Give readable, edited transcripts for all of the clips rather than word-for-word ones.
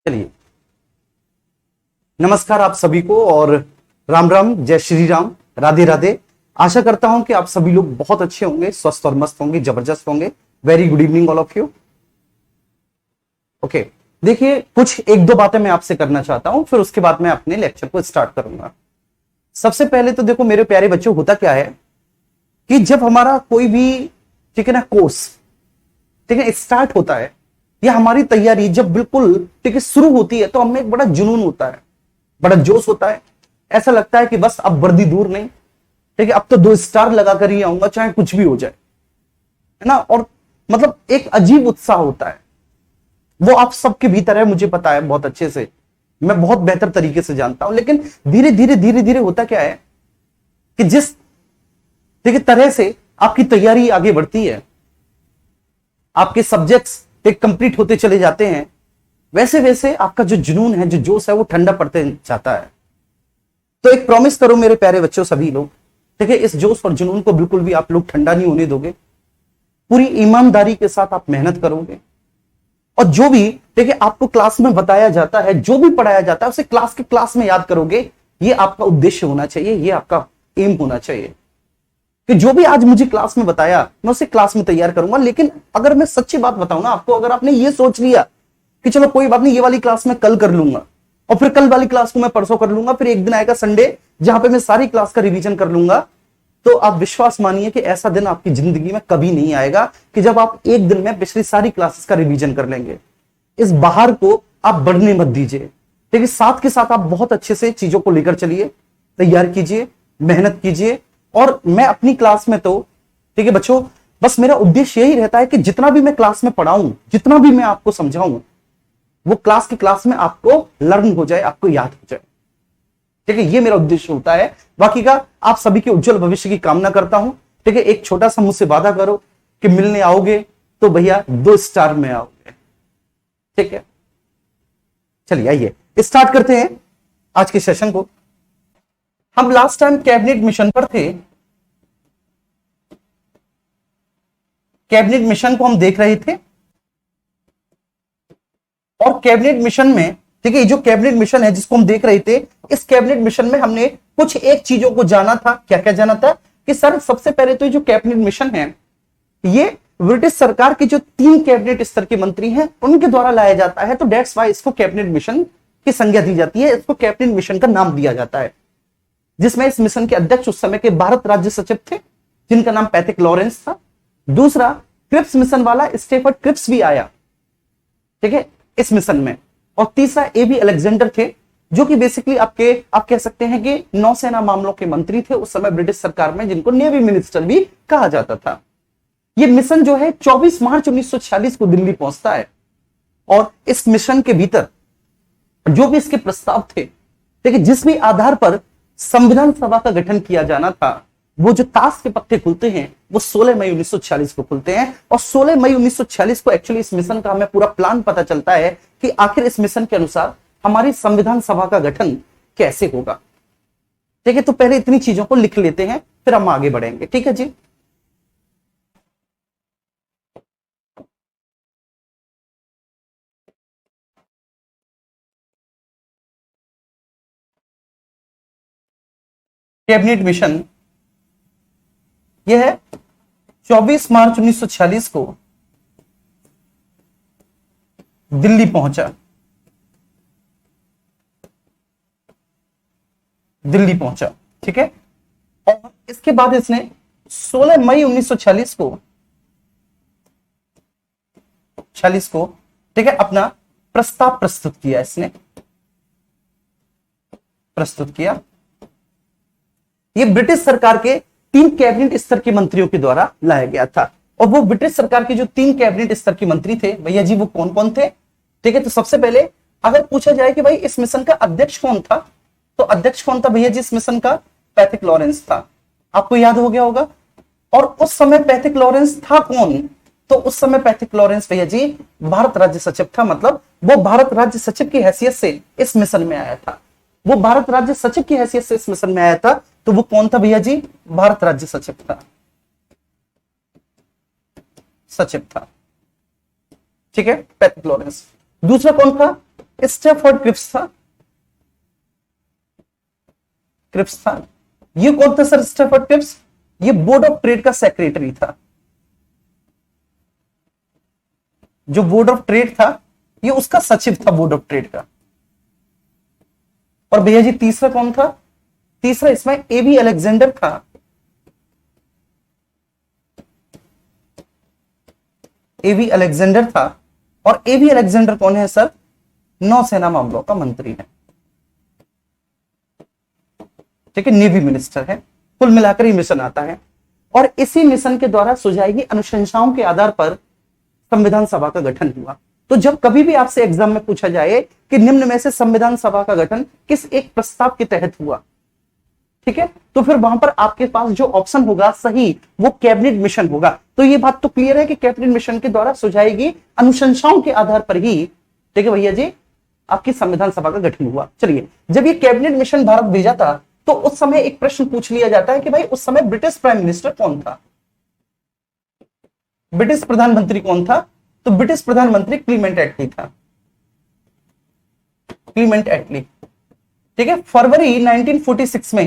चलिए, नमस्कार आप सभी को और राम राम, जय श्री राम, राधे राधे। आशा करता हूं कि आप सभी लोग बहुत अच्छे होंगे, स्वस्थ और मस्त होंगे, जबरदस्त होंगे। Very good evening all of you. Okay, देखिए कुछ एक दो बातें मैं आपसे करना चाहता हूं, फिर उसके बाद मैं अपने लेक्चर को स्टार्ट करूंगा। सबसे पहले तो देखो मेरे प्यारे बच्चों, होता क्या है कि जब हमारा कोई भी, ठीक है ना, कोर्स, ठीक है, स्टार्ट होता है या हमारी तैयारी जब बिल्कुल, ठीक है, शुरू होती है, तो हमें एक बड़ा जुनून होता है, बड़ा जोश होता है। ऐसा लगता है कि बस अब वर्दी दूर नहीं, ठीक है, अब तो 2 स्टार लगाकर ही आऊंगा, चाहे कुछ भी हो जाए, है ना। और मतलब एक अजीब उत्साह होता है, वो आप सबके भीतर है, मुझे पता है बहुत अच्छे से, मैं बहुत बेहतर तरीके से जानता हूं। लेकिन धीरे धीरे होता क्या है कि जिस, ठीक है, तरह से आपकी तैयारी आगे बढ़ती है, आपके सब्जेक्ट्स एक कंप्लीट होते चले जाते हैं, वैसे वैसे आपका जो जुनून है, जो जोश है, वो ठंडा पड़ते जाता है। तो एक प्रॉमिस करो मेरे प्यारे बच्चों, सभी लोग, ठीक है, इस जोश और जुनून को बिल्कुल भी आप लोग ठंडा नहीं होने दोगे। पूरी ईमानदारी के साथ आप मेहनत करोगे और जो भी, ठीक है, आपको क्लास में बताया जाता है, जो भी पढ़ाया जाता है, उसे क्लास में याद करोगे। ये आपका उद्देश्य होना चाहिए, ये आपका एम होना चाहिए कि जो भी आज मुझे क्लास में बताया, मैं उसे क्लास में तैयार करूंगा। लेकिन अगर मैं सच्ची बात बताऊं ना आपको, अगर आपने ये सोच लिया कि चलो कोई बात नहीं, ये वाली क्लास मैं कल कर लूंगा और फिर कल वाली क्लास को मैं परसों कर लूंगा, फिर एक दिन आएगा संडे जहां पे मैं सारी क्लास का रिवीजन कर लूंगा, तो आप विश्वास मानिए कि ऐसा दिन आपकी जिंदगी में कभी नहीं आएगा कि जब आप एक दिन में पिछली सारी क्लासेस का रिवीजन कर लेंगे। इस बाहर को आप बढ़ने मत दीजिए, ठीक है। साथ के साथ आप बहुत अच्छे से चीजों को लेकर चलिए, तैयार कीजिए, मेहनत कीजिए। और मैं अपनी क्लास में तो, ठीक है बच्चों, बस मेरा उद्देश्य यही रहता है कि जितना भी मैं क्लास में पढ़ाऊं, जितना भी मैं आपको समझाऊं, वो क्लास की क्लास में आपको लर्न हो जाए, आपको याद हो जाए, ठीक है। ये मेरा उद्देश्य होता है। बाकी का आप सभी के उज्जवल भविष्य की कामना करता हूं, ठीक है। एक छोटा सा मुझसे वादा करो कि मिलने आओगे तो भैया 2 स्टार में आओगे, ठीक है। चलिए आइए स्टार्ट करते हैं आज के सेशन को। हम लास्ट टाइम कैबिनेट मिशन पर थे, कैबिनेट मिशन को हम देख रहे थे और कैबिनेट मिशन में, ठीक है, जो कैबिनेट मिशन है जिसको हम देख रहे थे, इस कैबिनेट मिशन में हमने कुछ एक चीजों को जाना था। क्या क्या जाना था कि सर सबसे पहले तो जो कैबिनेट मिशन है, ये ब्रिटिश सरकार के जो 3 कैबिनेट स्तर के मंत्री हैं उनके द्वारा लाया जाता है, तो डेट्स वाई इसको कैबिनेट मिशन की संज्ञा दी जाती है, इसको कैबिनेट मिशन का नाम दिया जाता है। जिसमें इस मिशन के अध्यक्ष उस समय के भारत राज्य सचिव थे, जिनका नाम पैथिक लॉरेंस था। दूसरा, क्रिप्स मिशन वाला स्टेफर्ड क्रिप्स भी आया, ठीक है, इस मिशन में। और तीसरा एबी अलेक्जेंडर थे, जो कि बेसिकली आप कह सकते हैं कि नौसेना मामलों के मंत्री थे उस समय ब्रिटिश सरकार में, जिनको नेवी मिनिस्टर भी कहा जाता था। यह मिशन जो है 24 मार्च 1946 को दिल्ली पहुंचता है और इस मिशन के भीतर जो भी इसके प्रस्ताव थे, ठीक है, जिस भी आधार पर संविधान सभा का गठन किया जाना था, वो जो ताश के पत्ते खुलते हैं वो 16 मई 1946 को खुलते हैं। और 16 मई 1946 को एक्चुअली इस मिशन का हमें पूरा प्लान पता चलता है कि आखिर इस मिशन के अनुसार हमारी संविधान सभा का गठन कैसे होगा, ठीक है। तो पहले इतनी चीजों को लिख लेते हैं, फिर हम आगे बढ़ेंगे, ठीक है जी। कैबिनेट मिशन यह है 24 मार्च 1946 को दिल्ली पहुंचा, दिल्ली पहुंचा, ठीक है। और इसके बाद इसने 16 मई 1946 को 46 को, ठीक है, अपना प्रस्ताव प्रस्तुत किया, इसने प्रस्तुत किया। यह ब्रिटिश सरकार के 3 कैबिनेट स्तर के मंत्रियों के द्वारा लाया गया था। और वो ब्रिटिश सरकार के जो 3 कैबिनेट स्तर के मंत्री थे भैया जी, वो कौन कौन थे, ठीक है। तो सबसे पहले अगर पूछा जाए कि भाई इस मिशन का अध्यक्ष कौन था, तो अध्यक्ष कौन था भैया जी इस मिशन का? पैथिक लॉरेंस था, आपको याद हो गया होगा। और उस समय पैथिक लॉरेंस था कौन? तो उस समय पैथिक लॉरेंस भैया जी भारत राज्य सचिव था, मतलब वो भारत राज्य सचिव की हैसियत से इस मिशन में आया था, वो भारत राज्य सचिव की हैसियत से इस मिशन में आया था। तो वो कौन था भैया जी? भारत राज्य सचिव था, सचिव था, ठीक है, पैथिक लॉरेंस। दूसरा कौन था? स्टैफोर्ड क्रिप्स था, क्रिप्स था। ये कौन था सर स्टैफोर्ड क्रिप्स? ये बोर्ड ऑफ ट्रेड का सेक्रेटरी था। जो बोर्ड ऑफ ट्रेड था ये उसका सचिव था बोर्ड ऑफ ट्रेड का। और भैया जी तीसरा कौन था? तीसरा इसमें एबी अलेक्जेंडर था। एबी अलेक्जेंडर था। और एबी अलेक्जेंडर कौन है सर? नौसेना मामलों का मंत्री है, ठीक है, नेवी मिनिस्टर है। कुल मिलाकर ये मिशन आता है और इसी मिशन के द्वारा सुझाई गई अनुशंसाओं के आधार पर संविधान सभा का गठन हुआ। तो जब कभी भी आपसे एग्जाम में पूछा जाए कि निम्न में से संविधान सभा का गठन किस एक प्रस्ताव के तहत हुआ, ठीक है, तो फिर वहां पर आपके पास जो ऑप्शन होगा सही वो कैबिनेट मिशन होगा। तो ये बात तो क्लियर है कि कैबिनेट मिशन के द्वारा सुझाई गई अनुशंसाओं के आधार पर ही, ठीक है भैया जी, आपकी संविधान सभा का गठन हुआ। चलिए, जब ये कैबिनेट मिशन भारत भेजा था तो उस समय एक प्रश्न पूछ लिया जाता है कि भाई उस समय ब्रिटिश प्राइम मिनिस्टर कौन था? ब्रिटिश प्रधानमंत्री कौन था? तो ब्रिटिश प्रधानमंत्री क्लीमेंट एटली था। क्लीमेंट एटली, ठीक है। फरवरी 1946 में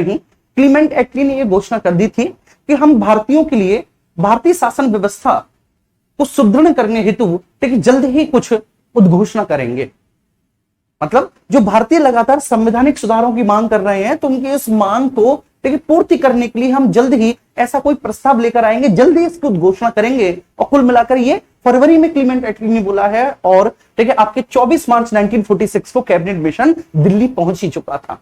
ही क्लीमेंट एटली ने यह घोषणा कर दी थी कि हम भारतीयों के लिए भारतीय शासन व्यवस्था को सुदृढ़ करने हेतु ठीक जल्द ही कुछ उद्घोषणा करेंगे। मतलब जो भारतीय लगातार संवैधानिक सुधारों की मांग कर रहे हैं तो उनकी इस मांग को पूर्ति करने के लिए हम जल्द ही ऐसा कोई प्रस्ताव लेकर आएंगे, जल्द ही इसकी उद्घोषणा करेंगे। और कुल मिलाकर ये फरवरी में क्लीमेंट एटली ने बोला है और ठीक है आपके 24 मार्च 1946 को कैबिनेट मिशन दिल्ली पहुंच ही चुका था।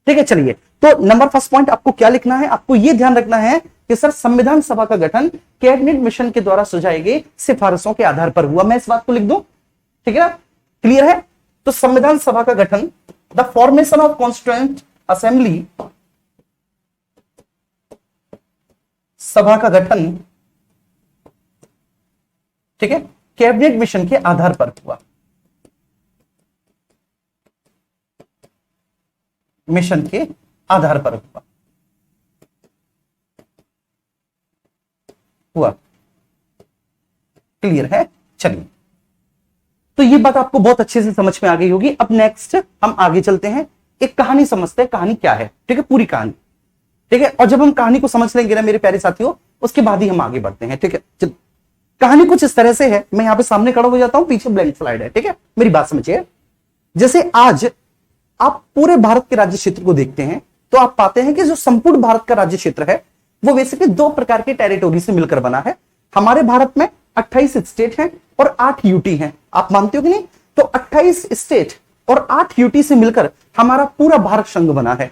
ठीक है, चलिए तो नंबर फर्स्ट पॉइंट आपको क्या लिखना है? आपको यह ध्यान रखना है कि सर संविधान सभा का गठन कैबिनेट मिशन के द्वारा सुझाई गई सिफारिशों के आधार पर हुआ। मैं इस बात को लिख दूं, ठीक है ना, क्लियर है? तो संविधान सभा का गठन, the formation of constituent assembly, सभा का गठन, ठीक है, कैबिनेट मिशन के आधार पर हुआ। मिशन के आधार पर हुआ। क्लियर है? चलिए, तो ये बात आपको बहुत अच्छे से समझ में आ गई होगी। अब नेक्स्ट हम आगे चलते हैं, एक कहानी समझते हैं, कहानी क्या है, ठीक है, पूरी कहानी, ठीक है। और जब हम कहानी को समझ लेंगे ना मेरे प्यारे साथियों, उसके बाद ही हम आगे बढ़ते हैं, ठीक है। कहानी कुछ इस तरह से है, मैं यहां पे सामने खड़ा हो जाता हूं, पीछे ब्लैंक स्लाइड है, ठीक है, मेरी बात समझिए। जैसे आज आप पूरे भारत के राज्य क्षेत्र को देखते हैं तो आप पाते हैं कि जो संपूर्ण भारत का राज्य क्षेत्र है वो बेसिकली दो प्रकार के टेरिटोरी से मिलकर बना है। हमारे भारत में 28 स्टेट हैं और 8 यूटी हैं। आप मानते हो कि नहीं? तो 28 स्टेट और 8 यूटी से मिलकर हमारा पूरा भारत संघ बना है।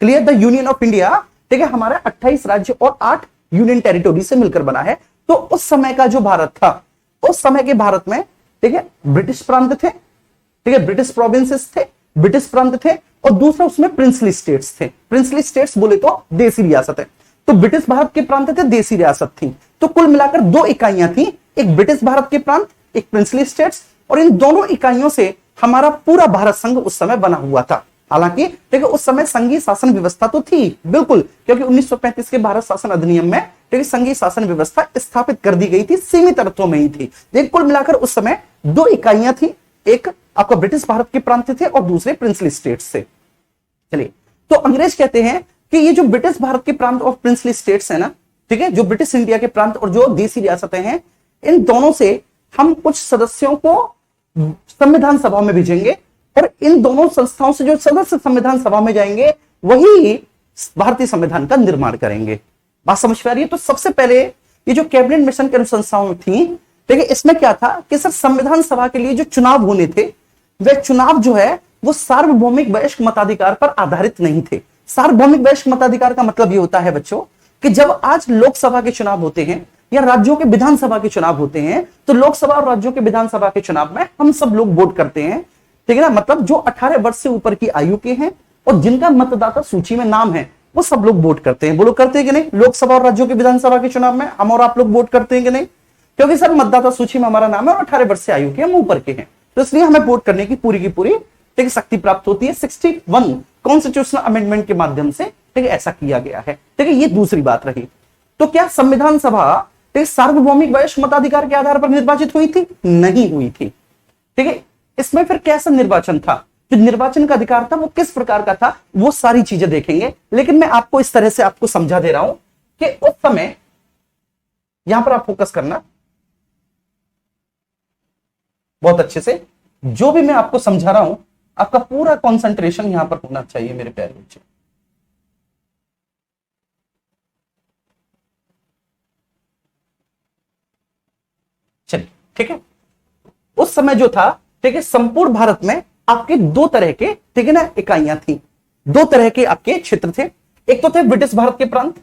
Clear? The union of India, ठीक है, हमारा 28 राज्य और 8 यूनियन टेरिटोरी से मिलकर बना है। तो उस समय का जो भारत था, उस समय के भारत में, ठीक है, ब्रिटिश प्रांत थे, ठीक है, ब्रिटिश प्रोविंसेस थे, ब्रिटिश प्रांत थे, और दूसरा उसमें प्रिंसली स्टेट्स थे। प्रिंसली स्टेट्स बोले तो देसी रियासत है। तो ब्रिटिश भारत के प्रांत थे, देसी रियासत थी। तो कुल मिलाकर दो इकाइयां थी, एक ब्रिटिश भारत के प्रांत, एक प्रिंसली स्टेट्स, और इन दोनों इकाइयों से हमारा पूरा भारत संघ उस समय बना हुआ था। हालांकि देखो उस समय संघीय शासन व्यवस्था तो थी बिल्कुल, क्योंकि 1935 के भारत शासन अधिनियम में संघीय शासन व्यवस्था स्थापित कर दी गई थी, सीमित अर्थों में ही थी। लेकिन कुल मिलाकर उस समय दो इकाइयां थी, एक आपका ब्रिटिश भारत के प्रांत थे और दूसरे प्रिंसली स्टेट्स थे। चलिए, तो अंग्रेज कहते हैं कि ये जो ब्रिटिश भारत के प्रांत और प्रिंसली स्टेट्स है ना, ठीक है, जो ब्रिटिश इंडिया के प्रांत और जो देसी रियासतें हैं, इन दोनों से हम कुछ सदस्यों को संविधान सभा में भेजेंगे और इन दोनों संस्थाओं से जो सदस्य संविधान सभा में जाएंगे वही भारतीय संविधान का निर्माण करेंगे। बात समझ में आ रही है? तो सबसे पहले ये जो कैबिनेट मिशन की अनुशंसाएं थी, देखिए इसमें क्या था कि सर संविधान सभा के लिए जो चुनाव होने थे वे चुनाव जो है वो सार्वभौमिक वयस्क मताधिकार पर आधारित नहीं थे। सार्वभौमिक वयस्क मताधिकार का मतलब ये होता है बच्चों कि जब आज लोकसभा के चुनाव होते हैं या राज्यों के विधानसभा के चुनाव होते हैं तो लोकसभा और राज्यों के विधानसभा के चुनाव में हम सब लोग वोट करते हैं, ठीक है ना। मतलब जो 18 वर्ष से ऊपर की आयु के हैं और जिनका मतदाता सूची में नाम है वो सब लोग वोट करते हैं। बोलो करते हैं कि नहीं? लोकसभा और राज्यों के विधानसभा के चुनाव में हम और आप लोग वोट करते हैं कि नहीं? क्योंकि सर मतदाता सूची में हमारा नाम है और 18 वर्ष से आयु के हम ऊपर के हैं, तो इसलिए हमें वोट करने की पूरी ठीक शक्ति प्राप्त होती है। 61 कॉन्स्टिट्यूशनल अमेंडमेंट के माध्यम से ठीक ऐसा किया गया है। ठीक है, ये दूसरी बात रही। तो क्या संविधान सभा सार्वभौमिक वयस्क मताधिकार के आधार पर निर्वाचित हुई थी? नहीं हुई थी। ठीक है, इसमें फिर कैसा निर्वाचन था, जो निर्वाचन का अधिकार था वो किस प्रकार का था, वो सारी चीजें देखेंगे। लेकिन मैं आपको इस तरह से आपको समझा दे रहा हूं कि उस समय, यहां पर आप फोकस करना बहुत अच्छे से, जो भी मैं आपको समझा रहा हूं आपका पूरा कंसंट्रेशन यहां पर होना चाहिए मेरे प्यारे बच्चे। चलिए ठीक है, उस समय जो था, ठीक है, संपूर्ण भारत में आपके दो तरह के, ठीक है ना, इकाइयां थी, दो तरह के आपके क्षेत्र थे। एक तो थे ब्रिटिश भारत के प्रांत,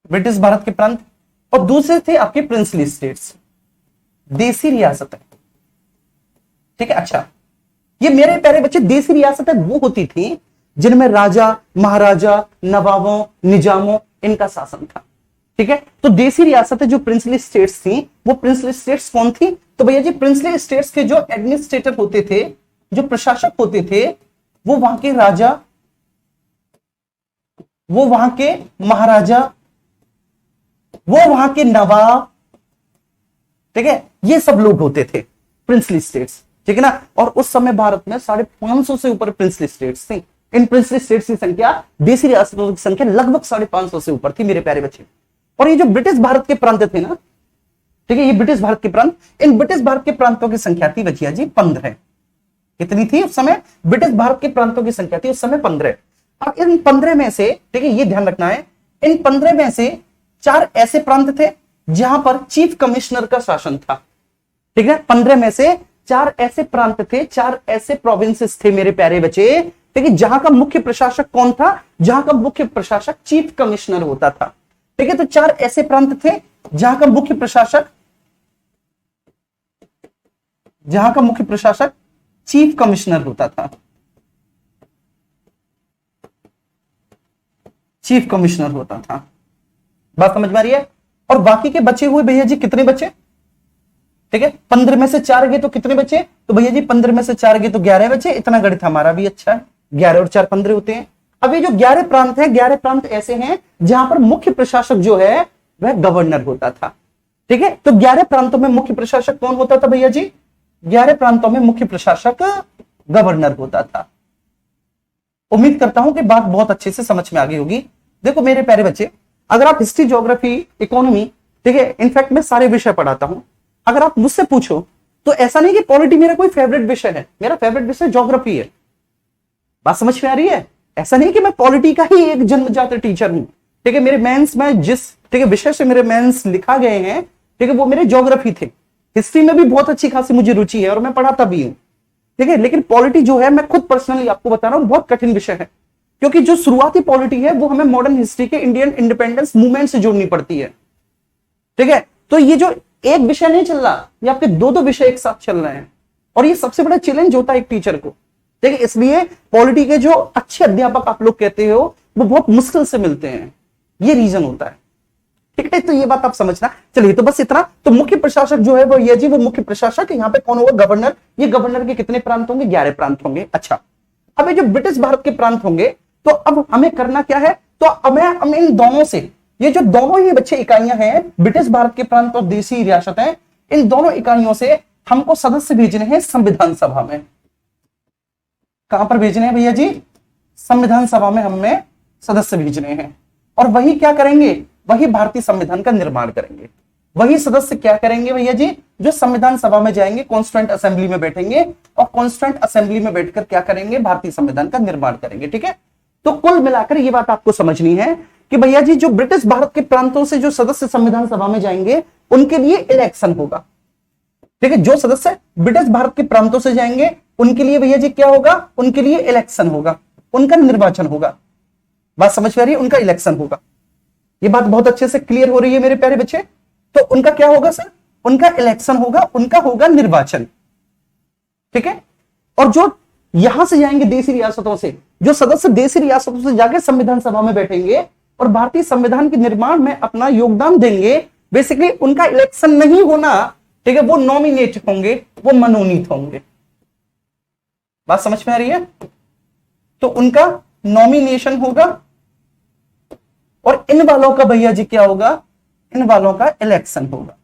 ब्रिटिश भारत के प्रांत, और दूसरे थे आपके प्रिंसली स्टेट्स, देसी रियासतें। ठीक है, अच्छा, ये मेरे प्यारे बच्चे देसी रियासतें वो होती थी जिनमें राजा, महाराजा, नवाबों, निजामों, इनका शासन था। ठीक है, तो देसी रियासतें जो प्रिंसली स्टेट्स थी, वो प्रिंसली स्टेट्स कौन थी? तो भैया जी, प्रिंसली स्टेट्स के जो एडमिनिस्ट्रेटर होते थे, जो प्रशासक होते थे, वो वहां के राजा, वो वहां के महाराजा, वो वहां के नवाब, ठीक है, ये सब लोग होते थे प्रिंसली स्टेट्स। ठीक है ना, और उस समय भारत में 550 से ऊपर प्रिंसली स्टेट्स थी। इन प्रिंसली स्टेट्स की संख्या, देसी रियासतों की संख्या लगभग 550 से ऊपर थी मेरे प्यारे बच्चे। और ये जो ब्रिटिश भारत के प्रांत थे ना, ठीक है, ये ब्रिटिश भारत के प्रांत, इन ब्रिटिश भारत के प्रांतों की संख्या थी बचिया जी 15। कितनी थी उस समय? ब्रिटिश भारत के प्रांतों की संख्या थी उस समय 15। अब इन 15 में से, ठीक है, ये ध्यान रखना है, इन 15 में से 4 ऐसे प्रांत थे जहां पर चीफ कमिश्नर का शासन था। ठीक है, 15 में से 4 ऐसे प्रांत थे, 4 ऐसे प्रोविंसेस थे मेरे प्यारे बच्चे, ठीक है, जहां का मुख्य प्रशासक कौन था? जहां का मुख्य प्रशासक चीफ कमिश्नर होता था। ठीक है, तो 4 ऐसे प्रांत थे जहां का मुख्य प्रशासक, चीफ कमिश्नर होता था। चीफ कमिश्नर होता था। बात समझ में आ रही है? और बाकी के बचे हुए भैया जी कितने बचे? ठीक है, 15 में से 4 गए तो कितने बचे? तो भैया जी 15 में से 4 गए तो 11 बचे। इतना गणित हमारा भी अच्छा है, 11 और 4 15 होते हैं। अब ये जो 11 प्रांत हैं, 11 प्रांत ऐसे हैं जहां पर मुख्य प्रशासक जो है वह गवर्नर होता था। ठीक है, तो 11 प्रांतों में मुख्य प्रशासक कौन होता था भैया जी? 11 प्रांतों में मुख्य प्रशासक गवर्नर होता था। उम्मीद करता हूं कि बात बहुत अच्छे से समझ में आ गई होगी। देखो मेरे प्यारे बच्चे, अगर आप हिस्ट्री, ज्योग्राफी, इकोनॉमी, ठीक है, इनफैक्ट मैं सारे विषय पढ़ाता हूं, अगर आप मुझसे पूछो तो ऐसा नहीं कि पॉलिटी मेरा कोई फेवरेट विषय है, मेरा फेवरेट विषय ज्योग्राफी है। बात समझ में आ रही है? ऐसा नहीं कि मैं पॉलिटी का ही एक जन्मजात टीचर हूं। ठीक है, मेरे मेंस में जिस, ठीक है, विषय से मेरे मेंस लिखा गए हैं, ठीक है, वो मेरे ज्योग्राफी थे। हिस्ट्री में भी बहुत अच्छी खासी मुझे रुचि है और मैं पढ़ाता भी हूं। ठीक है, लेकिन पॉलिटी जो है, मैं खुद पर्सनली आपको बता रहा हूं, बहुत कठिन विषय है, क्योंकि जो शुरुआती पॉलिटी है वो हमें मॉडर्न हिस्ट्री के इंडियन इंडिपेंडेंस मूवमेंट से जोड़नी पड़ती है। ठीक है, तो ये जो एक विषय नहीं चल रहा, ये आपके 2-2 विषय एक साथ चल रहे हैं, और ये सबसे बड़ा चैलेंज होता है एक टीचर को। ठीक है, इसलिए पॉलिटी के जो अच्छे अध्यापक आप लोग कहते हो वो बहुत मुश्किल से मिलते हैं, ये रीजन होता है। ठीक है, तो ये बात आप समझना। चलिए, तो बस इतना। तो मुख्य प्रशासक जो है वो ये जी, वो मुख्य प्रशासक, यहाँ पे कौन होगा? गवर्नर। ये गवर्नर के कितने प्रांत होंगे? 11 प्रांत होंगे। अच्छा, अब ये जो ब्रिटिश भारत के प्रांत होंगे, तो अब हमें करना क्या है? तो हम इन दोनों से, ये जो दोनों ही बच्चे इकाइयां हैं, ब्रिटिश भारत के प्रांत और देसी रियासतें, इन दोनों इकाइयों से हमको सदस्य भेजने हैं संविधान सभा में। कहां पर भेजने हैं भैया जी? संविधान सभा में हमें सदस्य भेजने हैं। और वही क्या करेंगे? वही भारतीय संविधान का निर्माण करेंगे। वही सदस्य क्या करेंगे भैया जी? जो संविधान सभा में जाएंगे, कॉन्स्टिट्यूएंट असेंबली में बैठेंगे, और कॉन्स्टिट्यूएंट असेंबली में बैठकर क्या करेंगे? भारतीय संविधान का निर्माण करेंगे। ठीक है, तो कुल मिलाकर ये बात आपको समझनी है कि भैया जी, जो ब्रिटिश भारत के प्रांतों से जो सदस्य संविधान सभा में जाएंगे, उनके लिए इलेक्शन होगा। ठीक है, जो सदस्य ब्रिटिश भारत के प्रांतों से जाएंगे, उनके लिए भैया जी क्या होगा? उनके लिए इलेक्शन होगा, उनका निर्वाचन होगा। बात समझ में आ रही है? उनका इलेक्शन होगा। ये बात बहुत अच्छे से क्लियर हो रही है मेरे प्यारे बच्चे? तो उनका क्या होगा सर? उनका इलेक्शन होगा, उनका होगा निर्वाचन। ठीक है, और जो यहां से जाएंगे देसी रियासतों से, जो सदस्य देसी रियासतों से जाकर संविधान सभा में बैठेंगे और भारतीय संविधान के निर्माण में अपना योगदान देंगे, बेसिकली उनका इलेक्शन नहीं होना, ठीक है, वो नॉमिनेट होंगे, वो मनोनीत होंगे। बात समझ में आ रही है? तो उनका नॉमिनेशन होगा और इन वालों का भैया जी क्या होगा, इन वालों का इलेक्शन होगा।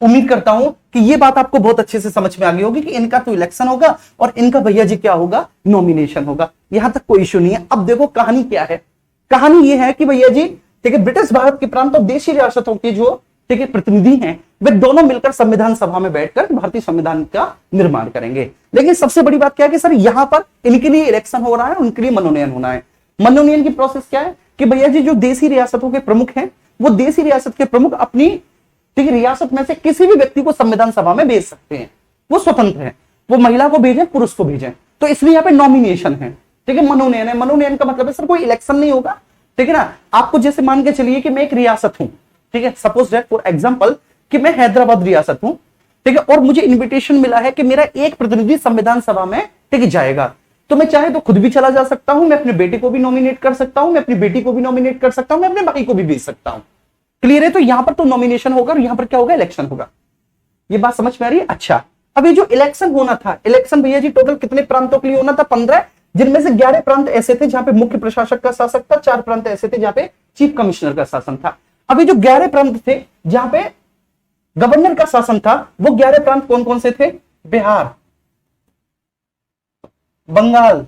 उम्मीद करता हूं कि ये बात आपको बहुत अच्छे से समझ में आ गई होगी कि इनका तो इलेक्शन होगा और इनका भैया जी क्या होगा, नॉमिनेशन होगा। यहां तक कोई इशू नहीं है। अब देखो कहानी क्या है, कहानी ये है कि भैया जी ठीक है, ब्रिटिश भारत के प्रांत और देशी रियासतों के जो ठीक है प्रतिनिधि हैं, वे दोनों मिलकर संविधान सभा में बैठकर भारतीय संविधान का निर्माण करेंगे। लेकिन सबसे बड़ी बात क्या है कि सर यहां पर इनके लिए इलेक्शन हो रहा है, उनके लिए मनोनयन होना है। मनोनयन की प्रोसेस क्या है कि भैया जी जो देशी रियासतों के प्रमुख हैं, वो देशी रियासत के प्रमुख अपनी ठीक है रियासत में से किसी भी व्यक्ति को संविधान सभा में भेज सकते हैं, वो स्वतंत्र है, वो महिला को भेजें पुरुष को भेजें। तो इसलिए यहाँ पे नॉमिनेशन है, ठीक है, मनोनयन है। मनोनयन का मतलब है सर कोई इलेक्शन नहीं होगा, ठीक है ना। आपको जैसे मान के चलिए कि मैं एक रियासत हूं, ठीक है, सपोज दैट फॉर एग्जांपल कि मैं हैदराबाद रियासत हूं, ठीक है, और मुझे इन्विटेशन मिला है कि मेरा एक प्रतिनिधि संविधान सभा में ठीक है जाएगा। तो मैं चाहे तो खुद भी चला जा सकता हूं, मैं अपने बेटे को भी नॉमिनेट कर सकता हूं, मैं अपनी बेटी को भी नॉमिनेट कर सकता हूं, मैं अपने भाई को भी भेज सकता हूं। क्लियर है? तो यहां पर तो नॉमिनेशन होगा और यहां पर क्या होगा, इलेक्शन होगा। ये बात समझ में आ रही है? अच्छा, अब ये जो इलेक्शन होना था, इलेक्शन भैया जी टोटल कितने प्रांतों के लिए होना था, 15, जिनमें से 11 प्रांत ऐसे थे जहां पे मुख्य प्रशासक का शासक था, 4 प्रांत ऐसे थे जहां पे चीफ कमिश्नर का शासन था। अब ये जो 11 प्रांत थे जहां पे गवर्नर का शासन था, वो 11 प्रांत कौन कौन से थे? बिहार, बंगाल,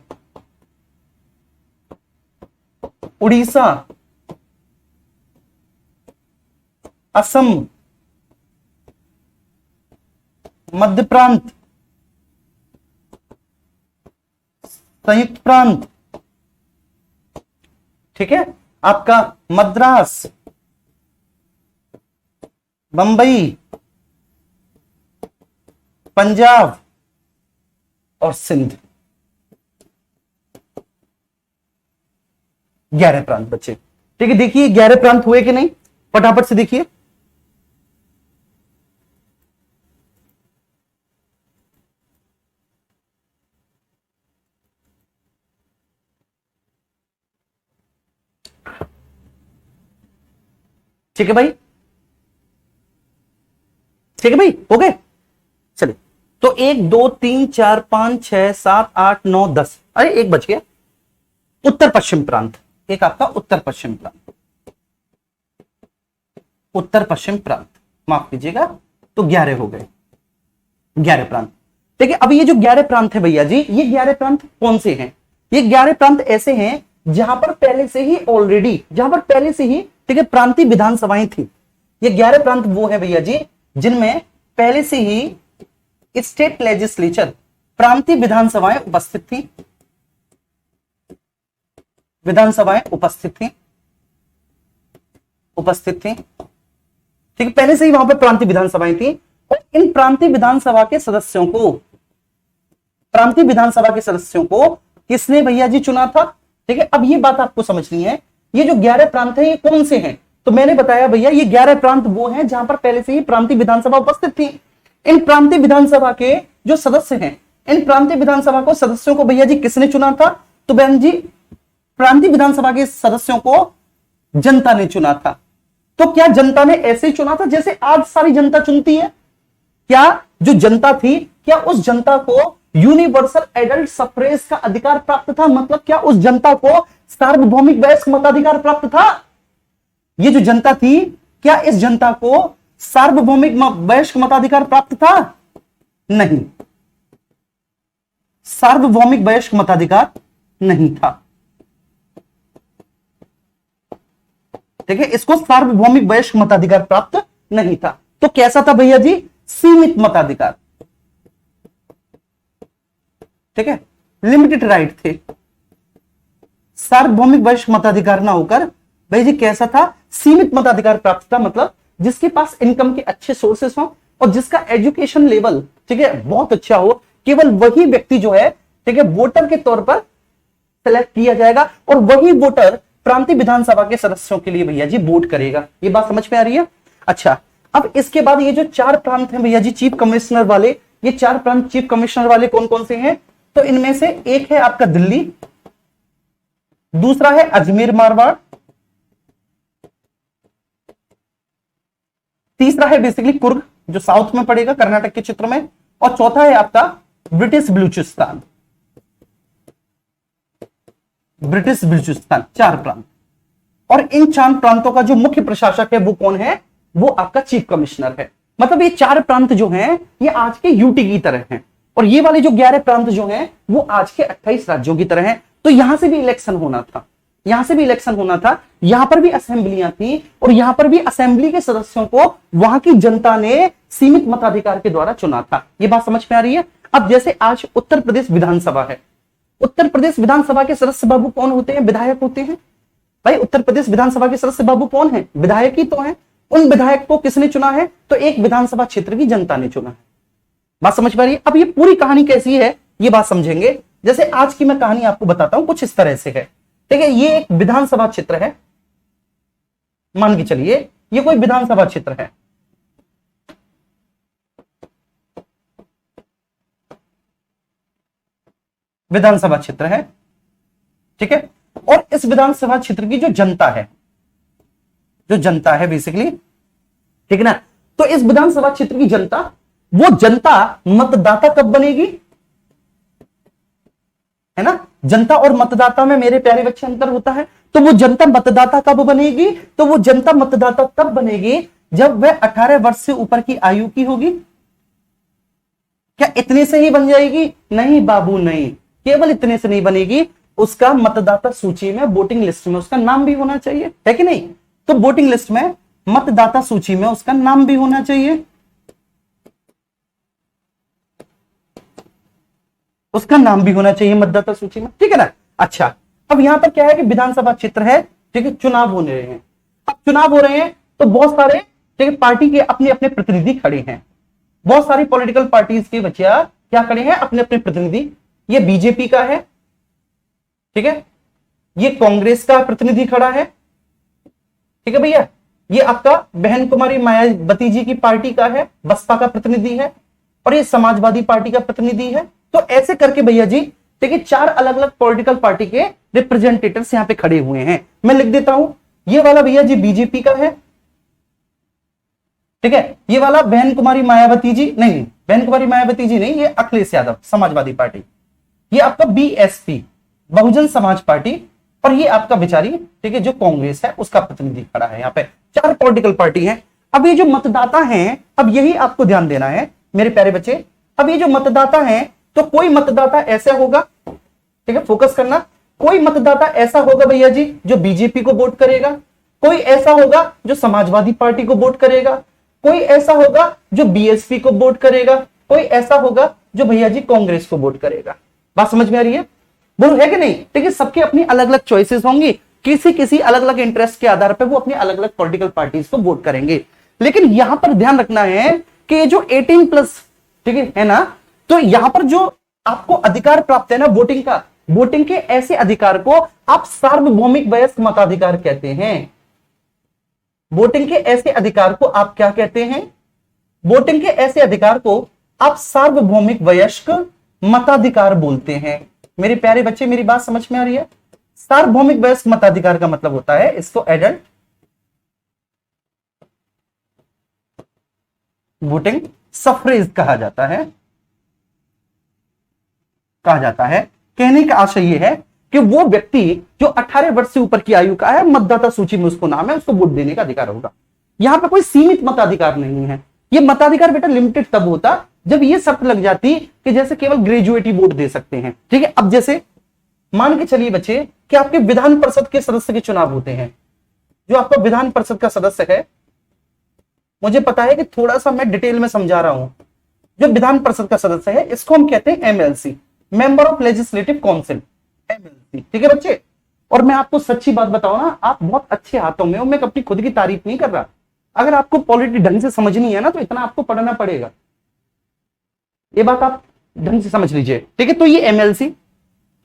उड़ीसा, असम, मध्य प्रांत, संयुक्त प्रांत, ठीक है, आपका मद्रास, बंबई, पंजाब और सिंध। 11 प्रांत बचे, ठीक है। देखिए 11 प्रांत हुए कि नहीं, फटाफट से देखिए। ठीक है भाई, ठीक है भाई, हो गए। चलिए, तो 1 2 3 4 5 6 7 8 9 10, अरे एक बच गया, उत्तर पश्चिम प्रांत। एक आपका उत्तर पश्चिम प्रांत, उत्तर पश्चिम प्रांत, माफ कीजिएगा, तो 11 हो गए, 11 प्रांत। देखिए अब ये जो 11 प्रांत है भैया जी, ये 11 प्रांत कौन से हैं? ये 11 प्रांत ऐसे हैं जहां पर पहले से ही ऑलरेडी, जहां पर पहले से ही ठीक है प्रांतीय विधानसभाएं थी। ये 11 प्रांत वो है भैया जी जिनमें पहले से ही स्टेट लेजिस्लेचर, प्रांतीय विधानसभाएं उपस्थित थी, विधानसभाएं उपस्थित थी, उपस्थित थी, ठीक है, पहले से ही वहां पर प्रांतीय विधानसभाएं थी। और इन प्रांतीय विधानसभा के सदस्यों को, प्रांतीय विधानसभा के सदस्यों को किसने भैया जी चुना था? ठीक है, अब ये बात आपको समझनी है, ये जो 11 प्रांत है ये कौन से हैं? तो मैंने बताया भैया ये 11 प्रांत वो हैं जहां पर पहले से ही प्रांतीय विधानसभा उपस्थित थी। इन प्रांतीय विधानसभा के जो सदस्य हैं, इन प्रांतीय विधानसभा को सदस्यों को भैया जी किसने चुना था? तो बहन जी प्रांतीय विधानसभा के सदस्यों को जनता ने चुना था। तो क्या जनता ने ऐसे ही चुना था जैसे आज सारी जनता चुनती है? क्या जो जनता थी, क्या उस जनता को यूनिवर्सल एडल्ट सफ्रेज का अधिकार प्राप्त था? मतलब क्या उस जनता को सार्वभौमिक वयस्क मताधिकार प्राप्त था? ये जो जनता थी, क्या इस जनता को सार्वभौमिक वयस्क मताधिकार प्राप्त था? नहीं, सार्वभौमिक वयस्क मताधिकार नहीं था। ठीक है, इसको सार्वभौमिक वयस्क मताधिकार प्राप्त नहीं था। तो कैसा था भैया जी? सीमित मताधिकार, ठीक है, लिमिटेड राइट थे। सार्वभौमिक वयस्क मताधिकार ना होकर भैया जी कैसा था? सीमित मताधिकार प्राप्त था। मतलब जिसके पास इनकम के अच्छे सोर्सेस हो और जिसका एजुकेशन लेवल ठीक है बहुत अच्छा हो, केवल वही व्यक्ति जो है ठीक है वोटर के तौर पर सेलेक्ट किया जाएगा और वही वोटर प्रांतीय विधानसभा के सदस्यों के लिए भैया जी वोट करेगा। ये बात समझ में आ रही है? अच्छा, अब इसके बाद ये जो 4 प्रांत हैं भैया जी चीफ कमिश्नर वाले, ये 4 प्रांत चीफ कमिश्नर वाले कौन कौन से हैं? तो इनमें से एक है आपका दिल्ली, दूसरा है अजमेर मारवाड़, तीसरा है बेसिकली कुर्ग जो साउथ में पड़ेगा कर्नाटक के क्षेत्र में, और चौथा है आपका ब्रिटिश बलूचिस्तान। ब्रिटिश बलूचिस्तान, 4 प्रांत। और इन 4 प्रांतों का जो मुख्य प्रशासक है वो कौन है? वो आपका चीफ कमिश्नर है। मतलब ये 4 प्रांत जो हैं ये आज के यूटी की तरह हैं, और ये वाले जो 11 प्रांत जो हैं वो आज के 28 राज्यों की तरह हैं। तो यहां से भी इलेक्शन होना था, यहां से भी इलेक्शन होना था, यहां पर भी असेंबलियां थी, और यहां पर भी असेंबली के सदस्यों को वहां की जनता ने सीमित मताधिकार के द्वारा चुना था। ये बात समझ में आ रही है? अब जैसे आज उत्तर प्रदेश विधानसभा है, उत्तर प्रदेश विधानसभा के सदस्य बाबू कौन होते हैं? विधायक होते हैं। भाई उत्तर प्रदेश विधानसभा के सदस्य बाबू कौन है? विधायक ही तो है। उन विधायक को किसने चुना है? तो एक विधानसभा क्षेत्र की जनता ने चुना है। बात समझ में आ रही है? अब ये पूरी कहानी कैसी है ये बात समझेंगे। जैसे आज की मैं कहानी आपको बताता हूं, कुछ इस तरह से है। ठीक है, ये एक विधानसभा क्षेत्र है, मान के चलिए ये कोई विधानसभा क्षेत्र है। विधानसभा क्षेत्र है, ठीक है। और इस विधानसभा क्षेत्र की जो जनता है, जो जनता है बेसिकली, ठीक है ना, तो इस विधानसभा क्षेत्र की जनता, वो जनता मतदाता कब बनेगी? है ना, जनता और मतदाता में मेरे प्यारे बच्चे अंतर होता है। तो वो जनता मतदाता कब बनेगी? तो वो जनता मतदाता तब बनेगी जब वह 18 वर्ष से ऊपर की आयु की होगी। क्या इतने से ही बन जाएगी? नहीं बाबू नहीं, केवल इतने से नहीं बनेगी, उसका मतदाता सूची में, वोटिंग लिस्ट में उसका नाम भी होना चाहिए, है कि नहीं? तो वोटिंग लिस्ट में, मतदाता सूची में उसका नाम भी होना चाहिए, उसका नाम भी होना चाहिए मतदाता सूची में, ठीक है ना। अच्छा, अब यहां पर क्या है कि विधानसभा क्षेत्र है, ठीक है, चुनाव होने रहे हैं। अब चुनाव हो रहे हैं तो बहुत सारे, ठीक है, पार्टी के अपने अपने प्रतिनिधि खड़े हैं। बहुत सारी पॉलिटिकल पार्टीज के बच्चिया क्या खड़े हैं? अपने अपने प्रतिनिधि। ये बीजेपी का है, ठीक है, ये कांग्रेस का प्रतिनिधि खड़ा है, ठीक है भैया, ये आपका बहन कुमारी मायावती जी की पार्टी का है, बसपा का प्रतिनिधि है, और ये समाजवादी पार्टी का प्रतिनिधि है। तो ऐसे करके भैया जी, ठीक है, 4 अलग अलग पॉलिटिकल पार्टी के रिप्रेजेंटेटिव्स यहां पे खड़े हुए हैं। मैं लिख देता हूं, ये वाला भैया जी बीजेपी का है, ठीक है, ये वाला बहन कुमारी मायावती जी, नहीं बहन कुमारी मायावती जी नहीं, ये अखिलेश यादव समाजवादी पार्टी, ये आपका बीएसपी बहुजन समाज पार्टी, और ये आपका बेचारी, ठीक है, जो कांग्रेस है उसका प्रतिनिधि खड़ा है। यहाँ पे 4 पॉलिटिकल पार्टी हैं। अब ये जो मतदाता हैं, अब यही आपको ध्यान देना है मेरे प्यारे बच्चे। अब ये जो मतदाता हैं, तो कोई मतदाता ऐसा होगा, ठीक है, फोकस करना, कोई मतदाता ऐसा होगा भैया जी जो बीजेपी को वोट करेगा, कोई ऐसा होगा जो समाजवादी पार्टी को वोट करेगा, कोई ऐसा होगा जो बीएसपी को वोट करेगा, कोई ऐसा होगा जो भैया जी कांग्रेस को वोट करेगा। बात समझ में आ रही है? बोलो है कि नहीं? ठीक है, सबकी अपनी अलग अलग चॉइसेस होंगी, किसी किसी अलग अलग इंटरेस्ट के आधार पर वो अपनी अलग अलग पॉलिटिकल पार्टीज को वोट करेंगे। लेकिन यहां पर ध्यान रखना है कि ये जो 18+, ठीक है ना, तो यहां पर जो आपको अधिकार प्राप्त है ना वोटिंग का, वोटिंग के ऐसे अधिकार को आप सार्वभौमिक वयस्क मताधिकार कहते हैं। वोटिंग के ऐसे अधिकार को आप क्या कहते हैं? वोटिंग के ऐसे अधिकार को आप सार्वभौमिक वयस्क मताधिकार बोलते हैं। मेरे प्यारे बच्चे, मेरी बात समझ में आ रही है? सार्वभौमिक वयस्क मताधिकार का मतलब होता है, इसको एडल्ट वोटिंग सफ्रेज कहा जाता है। कहने का आशय यह है कि वो व्यक्ति जो 18 वर्ष से ऊपर की आयु का है, मतदाता सूची में उसको नाम है, उसको वोट देने का अधिकार होगा। यहां पे कोई सीमित मताधिकार नहीं है। ये मताधिकार बेटा लिमिटेड तब होता जब ये शर्त लग जाती कि जैसे केवल ग्रेजुएट ही वोट दे सकते हैं। ठीक है, अब जैसे मान के चलिए बच्चे कि आपके विधान परिषद के सदस्य के चुनाव होते हैं। जो आपका विधान परिषद का सदस्य है, मुझे पता है कि थोड़ा सा मैं डिटेल में समझा रहा हूं। जो विधान परिषद का सदस्य है इसको हम कहते हैं MLC, member of legislative council, MLC. ठीक है बच्चे, और मैं आपको सच्ची बात बताऊं ना, आप बहुत अच्छे हाथों में हो। मैं अपनी खुद की तारीफ नहीं कर रहा। अगर आपको पॉलिटी ढंग से समझनी है ना तो इतना आपको पढ़ना पड़ेगा। ये बात आप ढंग से समझ लीजिए। ठीक है, तो ये एमएलसी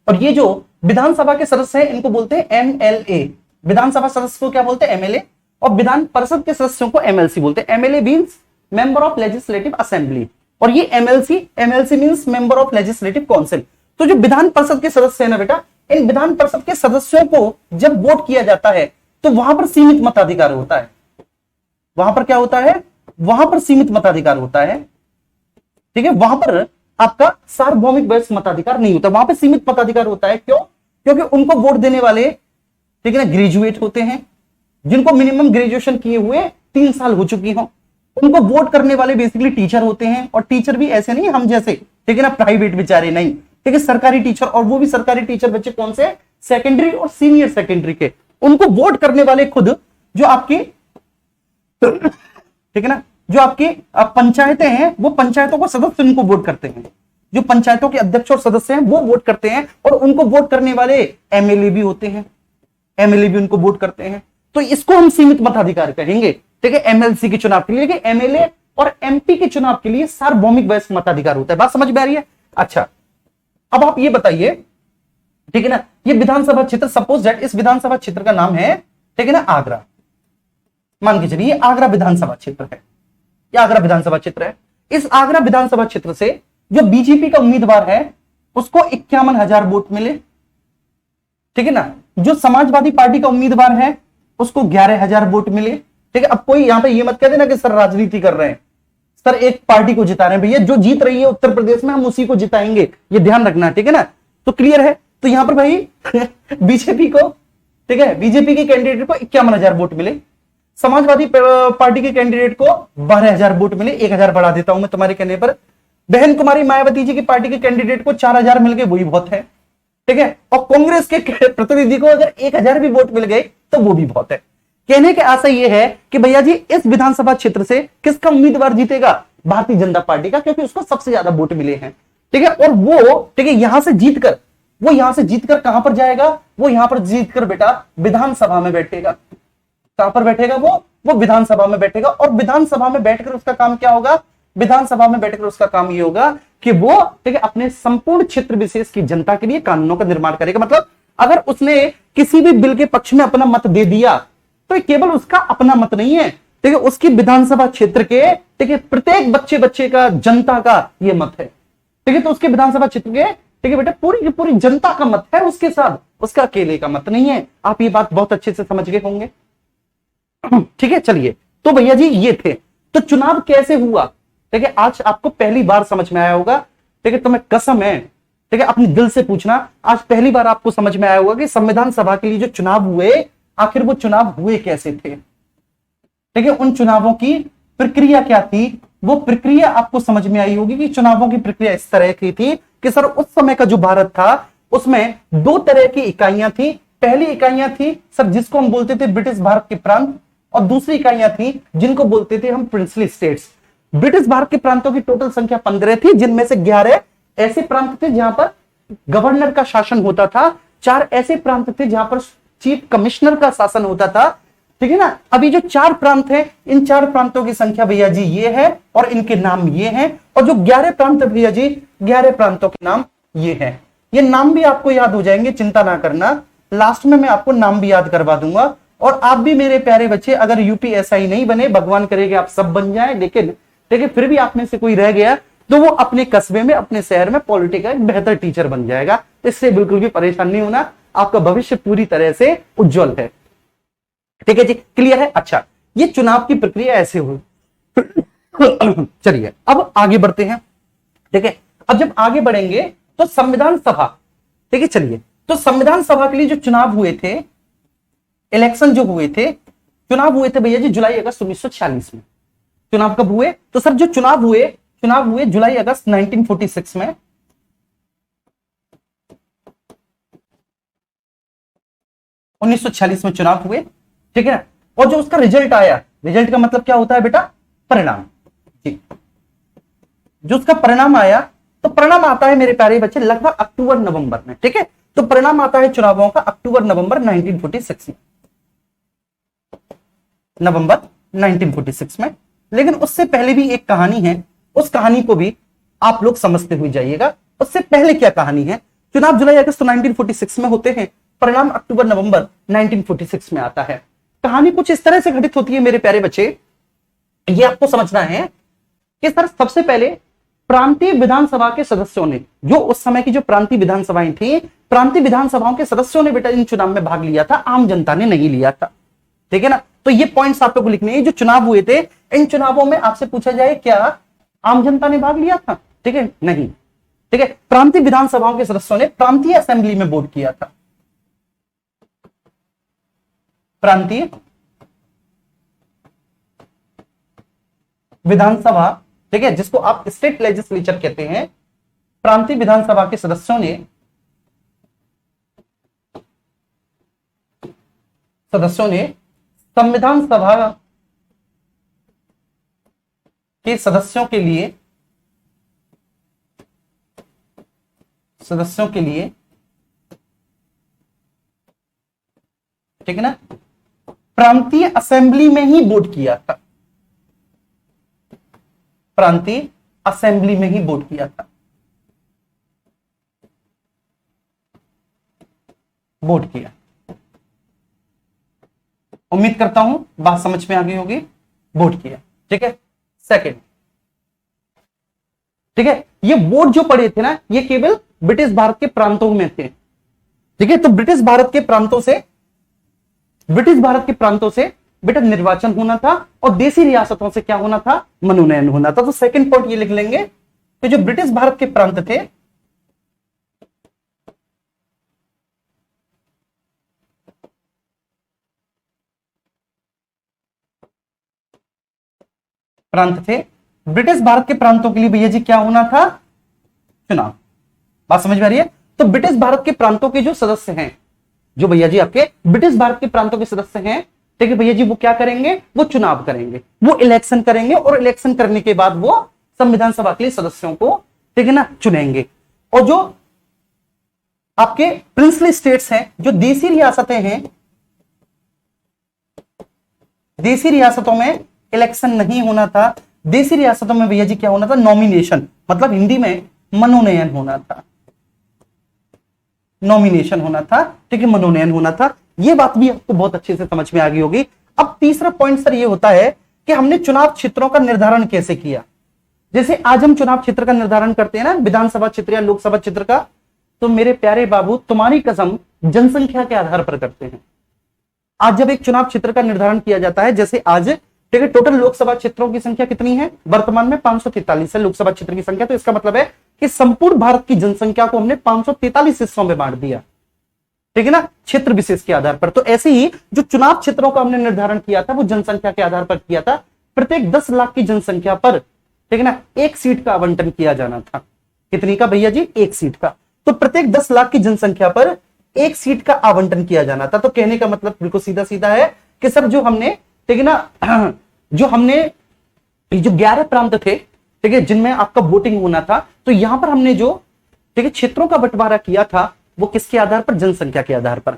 और ये जो विधानसभा के सदस्य हैं इनको बोलते हैं एमएलए। विधानसभा सदस्य को क्या बोलते हैं? एमएलए। और विधान परिषद के सदस्यों को एमएलसी बोलते हैं। MLA means member of legislative assembly, और ये MLC means member of legislative council. तो जो विधान परिषद के सदस्य है ना बेटा, इन विधान परिषद के सदस्यों को जब वोट किया जाता है तो वहां पर सीमित मताधिकार होता है। वहां पर क्या होता है? वहां पर सीमित मताधिकार होता है। ठीक है, वहां पर आपका सार्वभौमिक वयस्क मताधिकार नहीं होता, वहां पर सीमित मताधिकार होता है। क्यों? क्योंकि उनको वोट देने वाले ठीक है ना, ग्रेजुएट होते हैं, जिनको मिनिमम ग्रेजुएशन किए हुए 3 साल हो चुकी हो। उनको वोट करने वाले बेसिकली टीचर होते हैं, और टीचर भी ऐसे नहीं हम जैसे, ठीक है ना, प्राइवेट बेचारे नहीं, ठीक है, सरकारी टीचर, और वो भी सरकारी टीचर बच्चे कौन से, सेकेंडरी और सीनियर सेकेंडरी के। उनको वोट करने वाले खुद जो आपकी, ठीक है ना, जो आपकी पंचायतें हैं, वो पंचायतों को सदस्य उनको वोट करते हैं, जो पंचायतों के अध्यक्ष और सदस्य हैं वो वोट करते हैं, और उनको वोट करने वाले एमएलए भी होते हैं, एमएलए भी उनको वोट करते हैं। तो इसको हम सीमित मताधिकार कहेंगे, ठीक है, एमएलसी के चुनाव के लिए। लेकिन एमएलए और एमपी के चुनाव के लिए सार्वभौमिक वयस्क मताधिकार होता है। बात समझ में आ रही है? अच्छा, अब आप ये बताइए, ठीक है ना, ये विधानसभा क्षेत्र, सपोज दैट इस विधानसभा क्षेत्र का नाम है, ठीक है ना, आगरा, मान के चलिए आगरा विधानसभा क्षेत्र है, ये आगरा विधानसभा क्षेत्र है। इस आगरा विधानसभा क्षेत्र से जो बीजेपी का उम्मीदवार है उसको 51,000 वोट मिले, ठीक है ना, जो समाजवादी पार्टी का उम्मीदवार है उसको 11,000 वोट मिले, ठीक है। अब कोई यहां पे ये मत कह देना कि सर राजनीति कर रहे हैं, सर एक पार्टी को जिता रहे हैं, भैया जो जीत रही है उत्तर प्रदेश में हम उसी को जिताएंगे, ये ध्यान रखना, ठीक है ना। तो क्लियर है, तो यहां पर भाई बीजेपी को, ठीक है, बीजेपी के कैंडिडेट को 51,000 वोट मिले, समाजवादी पार्टी के कैंडिडेट को 12,000 वोट मिले, 1,000 बढ़ा देता हूं मैं तुम्हारे कहने पर। बहन कुमारी मायावती जी की पार्टी के कैंडिडेट को 4,000 मिल गए, वही बहुत है, ठीक है। और कांग्रेस के प्रतिनिधि को अगर 1,000 भी वोट मिल गए तो वो भी बहुत है। कहने के आशा ये है कि भैया जी इस विधानसभा क्षेत्र से किसका उम्मीदवार जीतेगा, भारतीय जनता पार्टी का, क्योंकि उसको सबसे ज्यादा वोट मिले हैं, ठीक है। और वो, ठीक है, यहां से जीतकर कहां पर जाएगा, वो यहां पर जीतकर बेटा विधानसभा में बैठेगा। कहां पर बैठेगा वो विधानसभा में बैठेगा। और विधानसभा में बैठकर उसका काम क्या होगा, विधानसभा में बैठकर उसका काम ये होगा कि वो, ठीक है, अपने संपूर्ण क्षेत्र विशेष की जनता के लिए कानूनों का निर्माण करेगा। मतलब अगर उसने किसी भी बिल के पक्ष में अपना मत दे दिया तो ये केवल उसका अपना मत नहीं है, ठीक है, उसकी विधानसभा क्षेत्र के, ठीक है, प्रत्येक बच्चे का, जनता का ये मत है, ठीक है। तो उसके विधानसभा क्षेत्र के, ठीक है बेटा, पूरी की पूरी जनता का मत है उसके साथ, उसका अकेले का मत नहीं है। आप ये बात बहुत अच्छे से समझ गए होंगे, ठीक है। चलिए, तो भैया जी ये थे, तो चुनाव कैसे हुआ, ठीक है, आज आपको पहली बार समझ में आया होगा, ठीक है। तो मैं कसम है, ठीक है, अपने दिल से पूछना, आज पहली बार आपको समझ में आया होगा कि संविधान सभा के लिए जो चुनाव हुए, आखिर वो चुनाव हुए कैसे थे, ठीक है, उन चुनावों की प्रक्रिया क्या थी, वो प्रक्रिया आपको समझ में आई होगी कि चुनावों की प्रक्रिया इस तरह की थी कि सर उस समय का जो भारत था उसमें 2 तरह की इकाइयां थी। पहली इकाइयां थी सर जिसको हम बोलते थे ब्रिटिश भारत के प्रांत, और दूसरी इकाइयां थी जिनको बोलते थे हम प्रिंसली स्टेट्स। ब्रिटिश भारत के प्रांतों की टोटल संख्या 15 थी, जिनमें से 11 ऐसे प्रांत थे जहां पर गवर्नर का शासन होता था, 4 ऐसे प्रांत थे जहां पर चीफ कमिश्नर का शासन होता था, ठीक है ना। अभी जो 4 प्रांत हैं, इन 4 प्रांतों की संख्या भैया जी ये है, और इनके नाम ये हैं। और जो 11 प्रांत है भैया जी, 11 प्रांतों के नाम ये हैं। ये नाम भी आपको याद हो जाएंगे, चिंता ना करना, लास्ट में मैं आपको नाम भी याद करवा दूंगा। और आप भी मेरे प्यारे बच्चे अगर यूपीएसआई नहीं बने, भगवान करेगा आप सब बन जाए, लेकिन देखिए फिर भी आप में से कोई रह गया तो वो अपने कस्बे में, अपने शहर में पॉलिटी का एक बेहतर टीचर बन जाएगा। इससे बिल्कुल भी परेशान नहीं होना, आपका भविष्य पूरी तरह से उज्जवल है, ठीक है जी, क्लियर है। अच्छा, ये चुनाव की प्रक्रिया ऐसे हुई। चलिए अब आगे बढ़ते हैं, ठीक है। अब जब आगे बढ़ेंगे तो संविधान सभा, ठीक है, चलिए, तो संविधान सभा के लिए जो चुनाव हुए थे, इलेक्शन जो हुए थे, चुनाव हुए थे भैया जी जुलाई अगस्त 1946 में। चुनाव कब हुए, तो सर जो चुनाव हुए जुलाई अगस्त 1946 में, 1946 में चुनाव हुए, ठीक है ना। और जो उसका रिजल्ट आया, रिजल्ट का मतलब क्या होता है बेटा, परिणाम जी। जो उसका परिणाम आया, तो परिणाम आता है मेरे प्यारे बच्चे लगभग अक्टूबर नवंबर में, ठीक है। तो परिणाम आता है चुनावों का अक्टूबर नवंबर 1946 में, नवंबर 1946 में। लेकिन उससे पहले भी एक कहानी है, उस कहानी को भी आप लोग समझते हुए जाइएगा। उससे पहले क्या कहानी है, चुनाव जुलाई अगस्त 1946 में होते हैं, परिणाम अक्टूबर नवंबर 1946 में आता है। कहानी कुछ इस तरह से घटित होती है मेरे प्यारे बच्चे, ये आपको समझना है कि सर सबसे पहले प्रांतीय विधानसभा के सदस्यों ने, जो उस समय की जो प्रांतीय विधानसभाएं थी, प्रांतीय विधानसभाओं के सदस्यों ने बेटा इन चुनाव में भाग लिया था, आम जनता ने नहीं लिया था, ठीक है ना। तो ये पॉइंट्स आप लोगों को लिखने हैं। जो चुनाव हुए थे, इन चुनावों में आपसे पूछा जाए क्या आम जनता ने भाग लिया था, ठीक है, नहीं, ठीक है। प्रांतीय विधानसभाओं के सदस्यों ने प्रांतीय असेंबली में वोट किया था, प्रांतीय विधानसभा, ठीक है, जिसको आप स्टेट लेजिस्लेचर कहते हैं, प्रांतीय विधानसभा के सदस्यों ने संविधान सभा के सदस्यों के लिए ठीक है ना, प्रांतीय असेंबली में ही वोट किया था, प्रांतीय असेंबली में ही वोट किया था, वोट किया। उम्मीद करता हूं बात समझ में आ गई होगी, वोट किया, ठीक है। सेकंड, ठीक है, ये वोट जो पड़े थे ना, ये केवल ब्रिटिश भारत के प्रांतों में थे, ठीक है। तो ब्रिटिश भारत के प्रांतों से बेटा निर्वाचन होना था, और देसी रियासतों से क्या होना था, मनोनयन होना था। तो सेकंड पॉइंट ये लिख लेंगे कि जो ब्रिटिश भारत के प्रांत थे, ब्रिटिश भारत के प्रांतों के लिए भैया जी क्या होना था, चुनाव। बात समझ में आ रही है। तो ब्रिटिश भारत के प्रांतों के जो सदस्य हैं, जो भैया जी आपके ब्रिटिश भारत के प्रांतों के सदस्य हैं, ठीक है भैया जी, वो क्या करेंगे, वो चुनाव करेंगे, वो इलेक्शन करेंगे, और इलेक्शन करने के बाद वो संविधान सभा के लिए सदस्यों को, ठीक है ना, चुनेंगे। और जो आपके प्रिंसली स्टेट्स हैं, जो देसी रियासतें हैं, देसी रियासतों में इलेक्शन नहीं होना था, देसी रियासतों में भैया जी क्या होना था, नॉमिनेशन, मतलब हिंदी में मनोनयन होना था, नॉमिनेशन होना था, ठीक है, मनोनयन होना था। यह बात भी आपको बहुत अच्छे से समझ में आ गई होगी। अब तीसरा पॉइंट सर ये होता है कि हमने चुनाव क्षेत्रों का निर्धारण कैसे किया। जैसे आज हम चुनाव क्षेत्र का निर्धारण करते हैं ना, विधानसभा क्षेत्र या लोकसभा क्षेत्र का, तो मेरे प्यारे बाबू तुम्हारी कसम जनसंख्या के आधार पर करते हैं। आज जब एक चुनाव क्षेत्र का निर्धारण किया जाता है, जैसे आज, ठीक है, टोटल लोकसभा क्षेत्रों की संख्या कितनी है, वर्तमान में 543 है लोकसभा क्षेत्र की संख्या। तो इसका मतलब है कि संपूर्ण भारत की जनसंख्या को हमने 543 हिस्सों में बांट दिया, ठीक है ना, क्षेत्र विशेष के आधार पर। तो ऐसे ही जो चुनाव क्षेत्रों का हमने निर्धारण किया था, वो जनसंख्या के आधार पर किया था। प्रत्येक 10 लाख की जनसंख्या पर, ठीक है ना, एक सीट का आवंटन किया जाना था। कितनी का भैया जी, एक सीट का। तो प्रत्येक 10 लाख की जनसंख्या पर एक सीट का आवंटन किया जाना था। तो कहने का मतलब बिल्कुल सीधा सीधा है कि सर जो हमने, ठीक है ना, जो हमने जो 11 प्रांत थे, ठीक है, जिनमें आपका वोटिंग होना था, तो यहां पर हमने जो, ठीक है, क्षेत्रों का बंटवारा किया था, वो किसके आधार पर, जनसंख्या के आधार पर।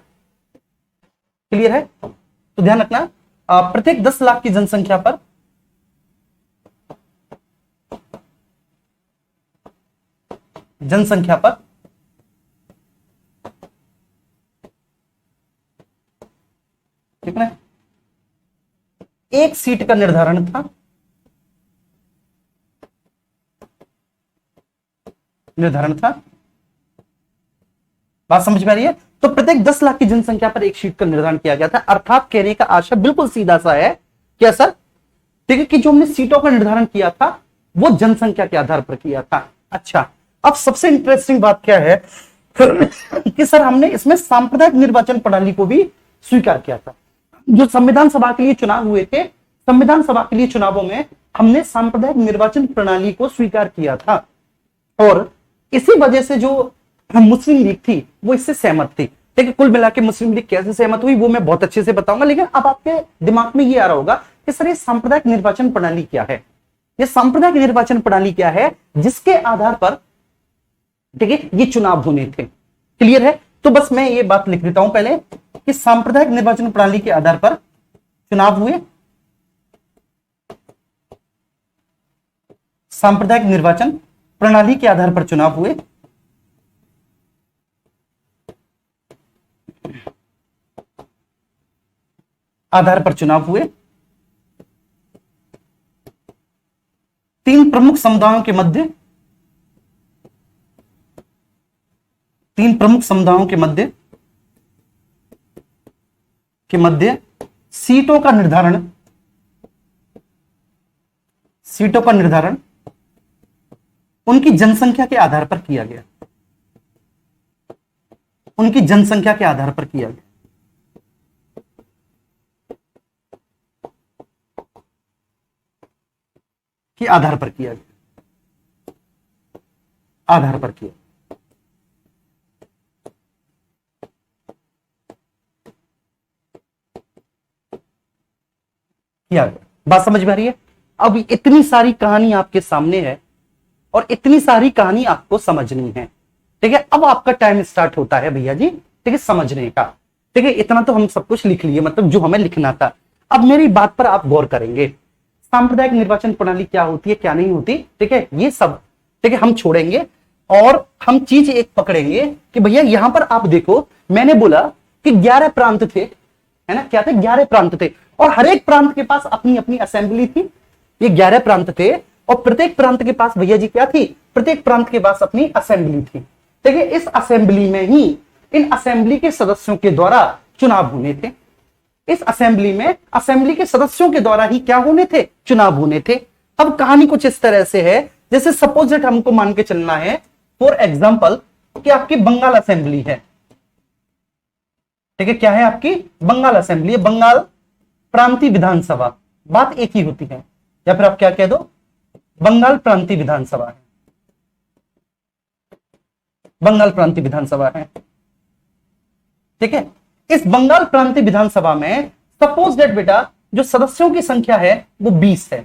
क्लियर है। तो ध्यान रखना, प्रत्येक 10 लाख की जनसंख्या पर ठीक है ना, एक सीट का निर्धारण था, बात समझ में आ रही है। तो प्रत्येक 10 लाख की जनसंख्या पर एक सीट का निर्धारण किया गया था। अर्थात कहने का आशय बिल्कुल सीधा सा है, क्या सर, ठीक है, कि जो हमने सीटों का निर्धारण किया था, वो जनसंख्या के आधार पर किया था। अच्छा, अब सबसे इंटरेस्टिंग बात क्या है कि सर हमने इसमें सांप्रदायिक निर्वाचन प्रणाली को भी स्वीकार किया था। जो संविधान सभा के लिए चुनाव हुए थे, संविधान सभा के लिए चुनावों में हमने सांप्रदायिक निर्वाचन प्रणाली को स्वीकार किया था, और इसी वजह से जो मुस्लिम लीग थी वो इससे सहमत थी। ठीक है, कुल मिला के मुस्लिम लीग कैसे सहमत हुई वो मैं बहुत अच्छे से बताऊंगा, लेकिन अब आपके दिमाग में ये आ रहा होगा कि सर ये सांप्रदायिक निर्वाचन प्रणाली क्या है। ये सांप्रदायिक निर्वाचन प्रणाली क्या है जिसके आधार पर, ठीक है, ये चुनाव होने थे। क्लियर है। तो बस मैं ये बात लिख देता हूं पहले कि सांप्रदायिक निर्वाचन प्रणाली के आधार पर चुनाव हुए, सांप्रदायिक निर्वाचन प्रणाली के आधार पर चुनाव हुए, आधार पर चुनाव हुए। तीन प्रमुख समुदायों के मध्य, सीटों का निर्धारण उनकी जनसंख्या के आधार पर किया गया, कि आधार पर किया गया, आधार पर किया। किया गया। बात समझ में आ रही है? अब इतनी सारी कहानी आपके सामने है और इतनी सारी कहानी आपको समझनी है, ठीक है। अब आपका टाइम स्टार्ट होता है भैया जी, ठीक है, समझने का, ठीक है। इतना तो हम सब कुछ लिख लिए, मतलब जो हमें लिखना था। अब मेरी बात पर आप गौर करेंगे, सांप्रदायिक निर्वाचन प्रणाली क्या होती है, क्या नहीं होती, ठीक है, ये सब, ठीक है, हम छोड़ेंगे और हम चीज एक पकड़ेंगे कि भैया यहां पर आप देखो, मैंने बोला कि 11 प्रांत थे, है ना, क्या थे, 11 प्रांत थे और हर एक प्रांत के पास अपनी अपनी असेंबली थी। ये 11 प्रांत थे और प्रत्येक प्रांत के पास भैया जी क्या थी, प्रत्येक प्रांत के पास अपनी असेंबली थी। देखिए इस असेंबली में ही इन असेंबली के सदस्यों के द्वारा चुनाव होने थे। इस असेंबली में असेंबली के सदस्यों के द्वारा ही क्या होने थे, चुनाव होने थे। अब कहानी कुछ इस तरह से है, जैसे सपोज दैट हमको मान के चलना है फॉर एग्जांपल कि आपकी बंगाल असेंबली है, ठीक है, क्या है आपकी बंगाल असेंबली है, बंगाल प्रांतीय विधानसभा, बात एक ही होती है, या फिर आप क्या कह दो, बंगाल प्रांतीय विधानसभा है, बंगाल प्रांतीय विधानसभा है, ठीक है। इस बंगाल प्रांतीय विधानसभा में सपोज दैट बेटा जो सदस्यों की संख्या है वो 20 है,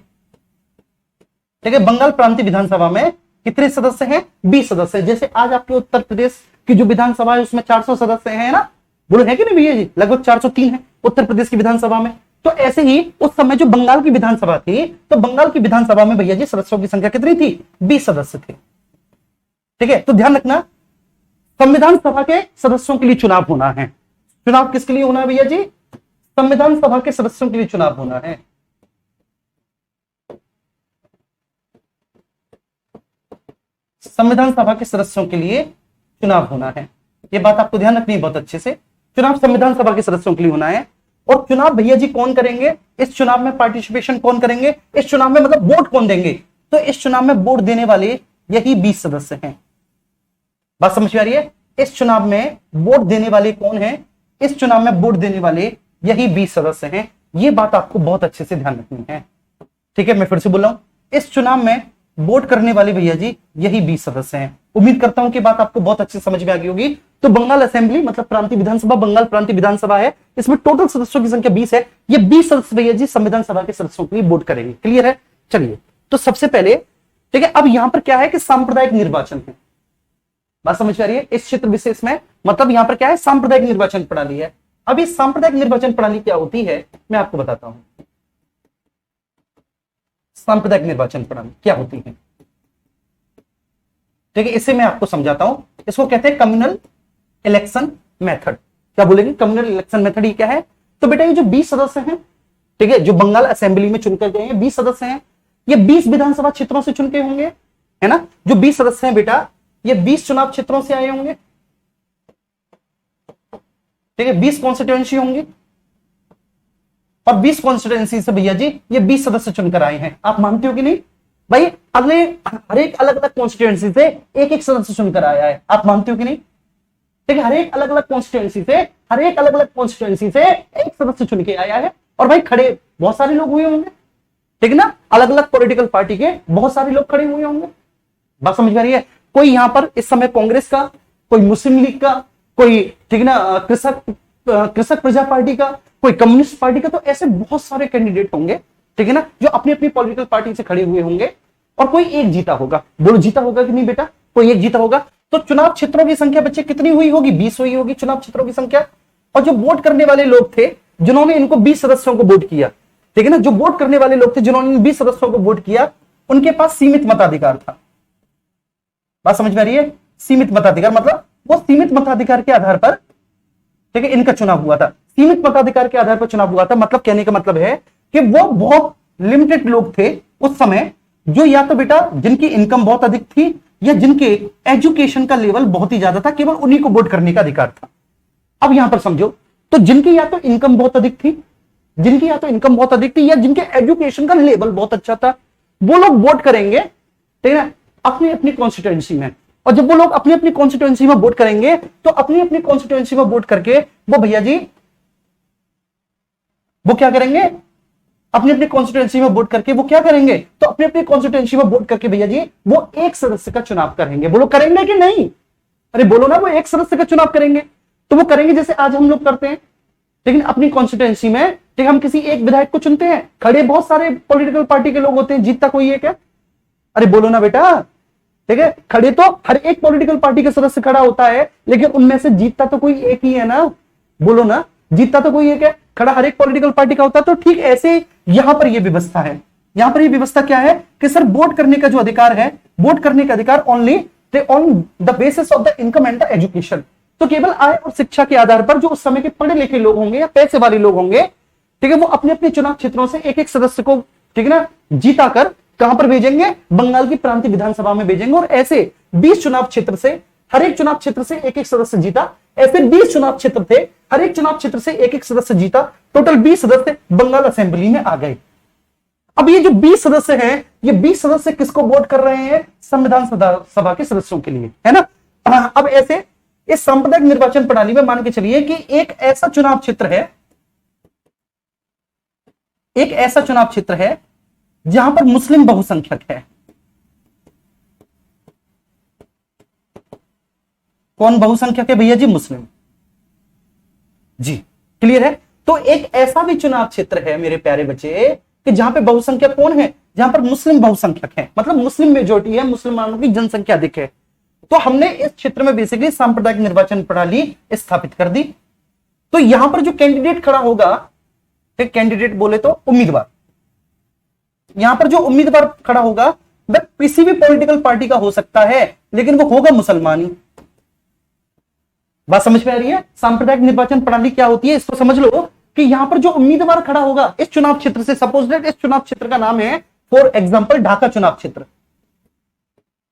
ठीक है। बंगाल प्रांतीय विधानसभा में कितने सदस्य हैं, 20 सदस्य। जैसे आज आपके उत्तर प्रदेश की जो विधानसभा है उसमें 400 सदस्य हैं ना, बोलो है कि नहीं भैया जी, लगभग 403 है उत्तर प्रदेश की विधानसभा में। तो ऐसे ही उस समय जो बंगाल की विधानसभा थी, तो बंगाल की विधानसभा में भैया जी सदस्यों की संख्या कितनी थी, 20 सदस्य थे, ठीक है। तो ध्यान रखना, संविधान सभा के सदस्यों के लिए चुनाव होना है। चुनाव किसके लिए होना है भैया जी, संविधान सभा के सदस्यों के लिए चुनाव होना है। संविधान सभा के सदस्यों के लिए चुनाव होना है, यह बात आपको ध्यान रखनी है बहुत अच्छे से। चुनाव संविधान सभा के सदस्यों के लिए होना है। और चुनाव भैया जी कौन करेंगे, इस चुनाव में पार्टिसिपेशन कौन करेंगे, इस चुनाव में मतलब वोट कौन देंगे, तो इस चुनाव में वोट देने वाले यही 20 सदस्य हैं। बात समझ में आ रही है? इस चुनाव में वोट देने वाले कौन है, इस चुनाव में वोट देने वाले यही 20 सदस्य हैं। यह बात आपको बहुत अच्छे से ध्यान रखनी है, ठीक है। मैं फिर से बोल रहा हूं, इस चुनाव में वोट करने वाले भैया जी यही 20 सदस्य हैं। उम्मीद करता हूं कि बात आपको बहुत अच्छे समझ में आ गई होगी। तो बंगाल असेंबली मतलब प्रांतीय विधानसभा, बंगाल प्रांतीय विधानसभा है, इसमें टोटल सदस्यों की संख्या 20 है। ये 20 सदस्य भैया जी संविधान सभा के सदस्यों के लिए वोट करेंगे। क्लियर है? चलिए, तो सबसे पहले ठीक है, अब यहां पर क्या है कि सांप्रदायिक निर्वाचन है। बात समझ आ रही है? इस क्षेत्र विशेष में मतलब यहां पर क्या है, सांप्रदायिक निर्वाचन प्रणाली है। अब इस सांप्रदायिक निर्वाचन प्रणाली क्या होती है मैं आपको बताता हूं। सांप्रदायिक निर्वाचन प्रणाली क्या होती है, ठीक है, इसे मैं आपको समझाता हूं। इसको कहते हैं कम्युनल इलेक्शन मेथड। क्या बोलेंगे, कम्युनल इलेक्शन मेथड। ये क्या है? तो बेटा ये जो 20 सदस्य हैं, ठीक है, जो बंगाल असेंबली में चुनकर गए हैं 20 सदस्य हैं, ये 20 विधानसभा क्षेत्रों से चुन के होंगे, है ना। जो 20 सदस्य हैं बेटा ये 20 चुनाव क्षेत्रों से आए होंगे, ठीक है, 20 कॉन्स्टिट्यूएंसी होंगी और 20 कॉन्स्टिट्यूएंसी से भैया जी ये 20 सदस्य चुनकर आए हैं। आप मानते हो कि नहीं भाई? अगले हर एक अलग अलग कॉन्स्टिट्यूएंसी से एक एक सदस्य चुनकर आया है। आप मानते हो कि नहीं? ठीक है, हर एक अलग अलग कॉन्स्टिट्यूएंसी से, हर एक अलग अलग कॉन्स्टिट्यूएंसी से एक सदस्य चुन के आया है। और भाई खड़े बहुत सारे लोग हुए होंगे, ठीक है ना, अलग अलग पॉलिटिकल पार्टी के बहुत सारे लोग खड़े हुए होंगे। बात समझ में आ रही है? कोई यहां पर इस समय कांग्रेस का, कोई मुस्लिम लीग का, कोई ठीक है ना कृषक प्रजा पार्टी का, कोई कम्युनिस्ट पार्टी का, तो ऐसे बहुत सारे कैंडिडेट होंगे, ठीक है ना, जो अपनी अपनी पॉलिटिकल पार्टी से खड़े हुए होंगे और कोई एक जीता होगा। बोलो जीता होगा कि नहीं बेटा? कोई एक जीता होगा। तो चुनाव क्षेत्रों की संख्या बच्चे कितनी हुई होगी? 20 हुई होगी चुनाव क्षेत्रों की संख्या। और जो वोट करने वाले लोग थे जिन्होंने इनको 20 सदस्यों को वोट किया, ठीक है ना, जो वोट करने वाले लोग थे जिन्होंने 20 सदस्यों को वोट किया, उनके पास सीमित मताधिकार था। बात समझ में आ रही है? सीमित मताधिकार मतलब वो सीमित मताधिकार के आधार पर, ठीक है, इनका चुनाव हुआ था। सीमित मताधिकार के आधार पर चुनाव हुआ था, मतलब कहने का मतलब है कि वो बहुत लिमिटेड लोग थे उस समय, जो या तो बेटा जिनकी इनकम बहुत अधिक थी या जिनके एजुकेशन का लेवल बहुत ही ज्यादा था, केवल उन्हीं को वोट करने का अधिकार था। अब यहां पर समझो, तो जिनकी या तो इनकम बहुत अधिक थी, जिनकी या तो इनकम बहुत अधिक थी या जिनके एजुकेशन का लेवल बहुत अच्छा था, वो लोग वोट करेंगे, ठीक है, अपनी अपनी कॉन्स्टिट्यूएंसी में। और जब वो लोग अपनी अपनी कॉन्स्टिट्यूएंसी में वोट करेंगे तो अपनी अपनी कॉन्स्टिट्यूएंसी में वोट करके वो भैया जी वो क्या करेंगे, अपनी अपनी कॉन्स्टिट्यूएंसी में वोट करके वो क्या करेंगे, तो अपनी अपनी कॉन्स्टिट्यूएंसी में वोट करके भैया जी वो एक सदस्य का चुनाव करेंगे। बोलो करेंगे कि नहीं, अरे बोलो ना, वो एक सदस्य का चुनाव करेंगे। तो वो करेंगे जैसे आज हम लोग करते हैं, लेकिन अपनी कॉन्स्टिट्यूएंसी में ठीक हम किसी एक विधायक को चुनते हैं। खड़े बहुत सारे पॉलिटिकल पार्टी के लोग होते हैं, जीतता कोई एक है, अरे बोलो ना बेटा, ठीक है। खड़े तो हर एक पॉलिटिकल पार्टी का सदस्य खड़ा होता है, लेकिन उनमें से जीतता तो कोई एक ही है ना, बोलो ना, जीतता तो कोई एक है, खड़ा हर एक पॉलिटिकल पार्टी का होता है। तो ठीक ऐसे यहां पर यह व्यवस्था है। यहां पर यह व्यवस्था क्या है कि सर वोट करने का जो अधिकार है, वोट करने का अधिकार only on the basis of the income and the education. तो केवल आय और शिक्षा के आधार पर जो उस समय के पढ़े लिखे लोग होंगे या पैसे वाले लोग होंगे, ठीक है, वो अपने अपने चुनाव क्षेत्रों से एक एक सदस्य को, ठीक है ना, जीता कर कहां पर भेजेंगे, बंगाल की प्रांतीय विधानसभा में भेजेंगे। और ऐसे 20 चुनाव क्षेत्र से, हर एक चुनाव क्षेत्र से एक एक सदस्य जीता। ऐसे 20 चुनाव क्षेत्र थे, हर एक चुनाव क्षेत्र से एक एक सदस्य जीता। टोटल 20 सदस्य बंगाल असेंबली में आ गए। अब ये जो 20 सदस्य हैं, ये 20 सदस्य किसको वोट कर रहे हैं, संविधान सभा के सदस्यों के लिए, है ना। अब ऐसे इस सांप्रदायिक निर्वाचन प्रणाली में मान के चलिए कि एक ऐसा चुनाव क्षेत्र है, एक ऐसा चुनाव क्षेत्र है जहां पर मुस्लिम बहुसंख्यक है। कौन बहुसंख्यक है भैया जी, मुस्लिम जी, क्लियर है। तो एक ऐसा भी चुनाव क्षेत्र है मेरे प्यारे बच्चे कि जहां पे बहुसंख्यक कौन है, जहां पर मुस्लिम बहुसंख्यक है, मतलब मुस्लिम मेजोरिटी है, मुसलमानों की जनसंख्या अधिक है। तो हमने इस क्षेत्र में बेसिकली सांप्रदायिक निर्वाचन प्रणाली स्थापित कर दी। तो यहां पर जो कैंडिडेट खड़ा होगा, कैंडिडेट बोले तो उम्मीदवार, यहां पर जो उम्मीदवार खड़ा होगा वह किसी भी पॉलिटिकल पार्टी का हो सकता है, लेकिन वो होगा मुसलमान ही। बात समझ में आ रही है। सांप्रदायिक निर्वाचन प्रणाली क्या होती है, इसको समझ लो कि यहां पर जो उम्मीदवार खड़ा होगा इस चुनाव क्षेत्र से, सपोज दैट इस चुनाव क्षेत्र का नाम है फॉर एग्जाम्पल ढाका चुनाव क्षेत्र,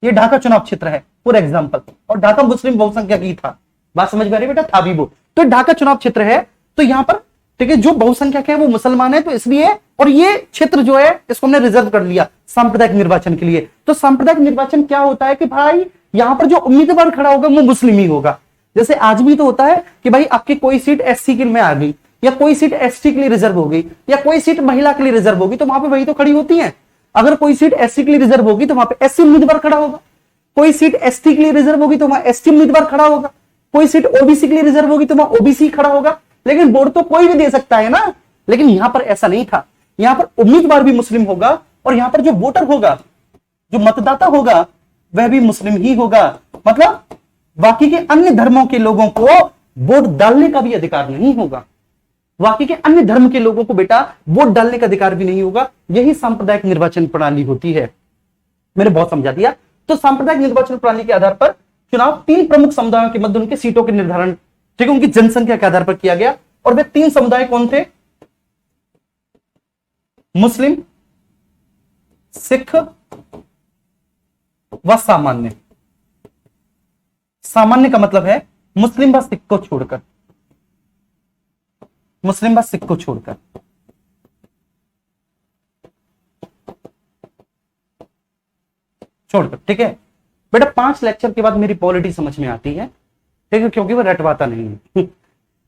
ये ढाका चुनाव क्षेत्र है फॉर एग्जाम्पल, और ढाका मुस्लिम बहुसंख्यक ही था। बात समझ में आ रही है बेटा, था भी वो। तो ढाका चुनाव क्षेत्र है, तो यहां पर ठीक है जो बहुसंख्यक है वो मुसलमान है, तो इसलिए, और ये क्षेत्र जो है इसको हमने रिजर्व कर लिया सांप्रदायिक निर्वाचन के लिए। तो सांप्रदायिक निर्वाचन क्या होता है कि भाई यहां पर जो उम्मीदवार खड़ा होगा वो मुस्लिम ही होगा। जैसे आज भी तो होता है कि भाई आपकी कोई सीट एससी के में आ गई, या कोई सीट एसटी के लिए रिजर्व हो गई, या कोई सीट महिला के लिए रिजर्व होगी, तो वहां पे वही तो खड़ी होती है। अगर कोई सीट एससी के लिए रिजर्व होगी तो वहां पे एससी उम्मीदवार खड़ा होगा, कोई सीट एसटी के लिए रिजर्व होगी तो वहां एसटी उम्मीदवार खड़ा होगा, कोई सीट ओबीसी के लिए रिजर्व होगी तो वहां ओबीसी खड़ा होगा। लेकिन वोट तो कोई भी दे सकता है ना, लेकिन यहां पर ऐसा नहीं था। यहां पर उम्मीदवार भी मुस्लिम होगा, और यहां पर जो वोटर होगा, जो मतदाता होगा, वह भी मुस्लिम ही होगा। मतलब बाकी के अन्य धर्मों के लोगों को वोट डालने का भी अधिकार नहीं होगा, बाकी के अन्य धर्म के लोगों को बेटा वोट डालने का अधिकार भी नहीं होगा। यही सांप्रदायिक निर्वाचन प्रणाली होती है। मैंने बहुत समझा दिया। तो सांप्रदायिक निर्वाचन प्रणाली के आधार पर चुनाव 3 प्रमुख समुदायों के मध्य उनके सीटों के निर्धारण, ठीक है, उनकी जनसंख्या के आधार पर किया गया। और वे 3 समुदाय कौन थे, मुस्लिम, सिख व सामान्य। सामान्य का मतलब है मुस्लिम व सिख को छोड़कर, मुस्लिम व सिख को छोड़कर। ठीक है बेटा, 5 लेक्चर के बाद मेरी पॉलिटी समझ में आती है, ठीक है, क्योंकि वो रटवाता नहीं है।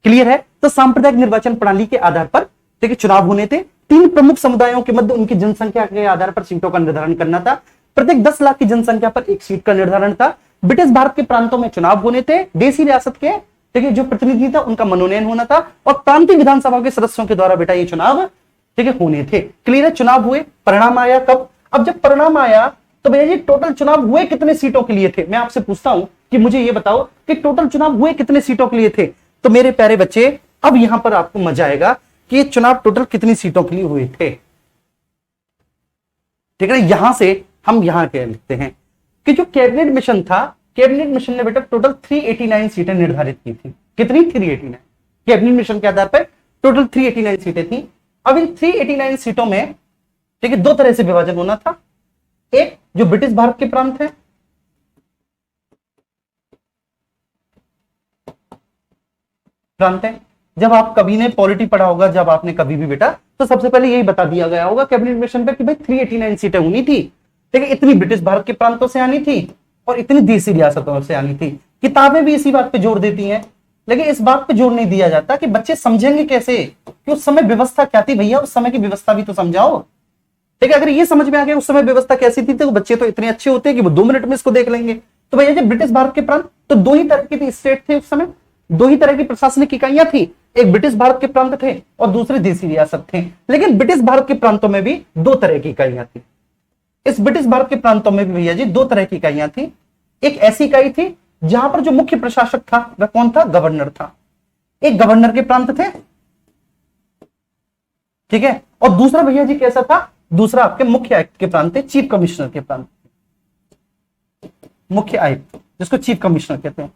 क्लियर है। तो सांप्रदायिक निर्वाचन प्रणाली के आधार पर ठीक है चुनाव होने थे। 3 प्रमुख समुदायों के मध्य उनकी जनसंख्या के आधार पर सीटों का निर्धारण करना था। प्रत्येक 10 लाख की जनसंख्या पर एक सीट का निर्धारण था। ब्रिटिश भारत के प्रांतों में चुनाव होने थे। देशी रियासत के ठीक है जो प्रतिनिधि था उनका मनोनयन होना था, और प्रांतीय विधानसभा के सदस्यों के द्वारा बेटा ये चुनाव ठीक है होने थे। क्लियर है। चुनाव हुए, परिणाम आया कब, अब जब परिणाम आया तो भैया जी टोटल चुनाव हुए कितने सीटों के लिए थे। मैं आपसे पूछता हूं कि मुझे ये बताओ कि टोटल चुनाव हुए कितने सीटों के लिए थे। तो मेरे प्यारे बच्चे अब यहां पर आपको मजा आएगा कि ये चुनाव टोटल कितनी सीटों के लिए हुए थे। ठीक है, यहां से हम यहां क्या लिखते हैं कि जो कैबिनेट मिशन था, कैबिनेट मिशन ने बेटा टोटल 389 सीटें निर्धारित की थी। कितनी, 389। कैबिनेट मिशन के आधार पर टोटल 389 सीटें थी। अब इन 389 सीटों में ठीक है 2 तरह से विभाजन होना था। एक जो ब्रिटिश भारत के प्रांत है, जब आप कभी ने पॉलिटी पढ़ा होगा, जब आपने कभी भी बेटा, तो सबसे पहले यही बता दिया गया होगा कैबिनेट मिशन पे कि भाई 389 सीटें होनी थी। ठीक है, इतनी ब्रिटिश भारत के प्रांतों से आनी थी और इतनी देशी रियासतों से आनी थी। किताबें भी इसी बात पे जोर देती हैं लेकिन इस बात पे जोर नहीं दिया जाता कि बच्चे समझेंगे कैसे कि उस समय व्यवस्था क्या थी। भैया उस समय की व्यवस्था भी तो समझाओ। ठीक है, अगर ये समझ में आ गया उस समय व्यवस्था कैसी थी, तो बच्चे तो इतने अच्छे होते हैं कि वो 2 मिनट में इसको देख लेंगे। तो भैया जब ब्रिटिश भारत के प्रांत, तो दो ही तरह के स्टेट थे उस समय, दो ही तरह की प्रशासनिक इकाइयां थी, एक ब्रिटिश भारत के प्रांत थे और दूसरे देसी रियासत थे। लेकिन ब्रिटिश भारत के प्रांतों में भी दो तरह की इकाइयां थी। इस ब्रिटिश भारत के प्रांतों में भी भैया जी दो तरह की इकाइयां थी। एक ऐसी इकाई थी जहां पर जो मुख्य प्रशासक था वह कौन था? गवर्नर था। एक गवर्नर के प्रांत थे, ठीक है, और दूसरा भैया जी कैसा था? दूसरा आपके मुख्य आयुक्त के प्रांत थे, चीफ कमिश्नर के प्रांत। मुख्य आयुक्त जिसको चीफ कमिश्नर कहते हैं।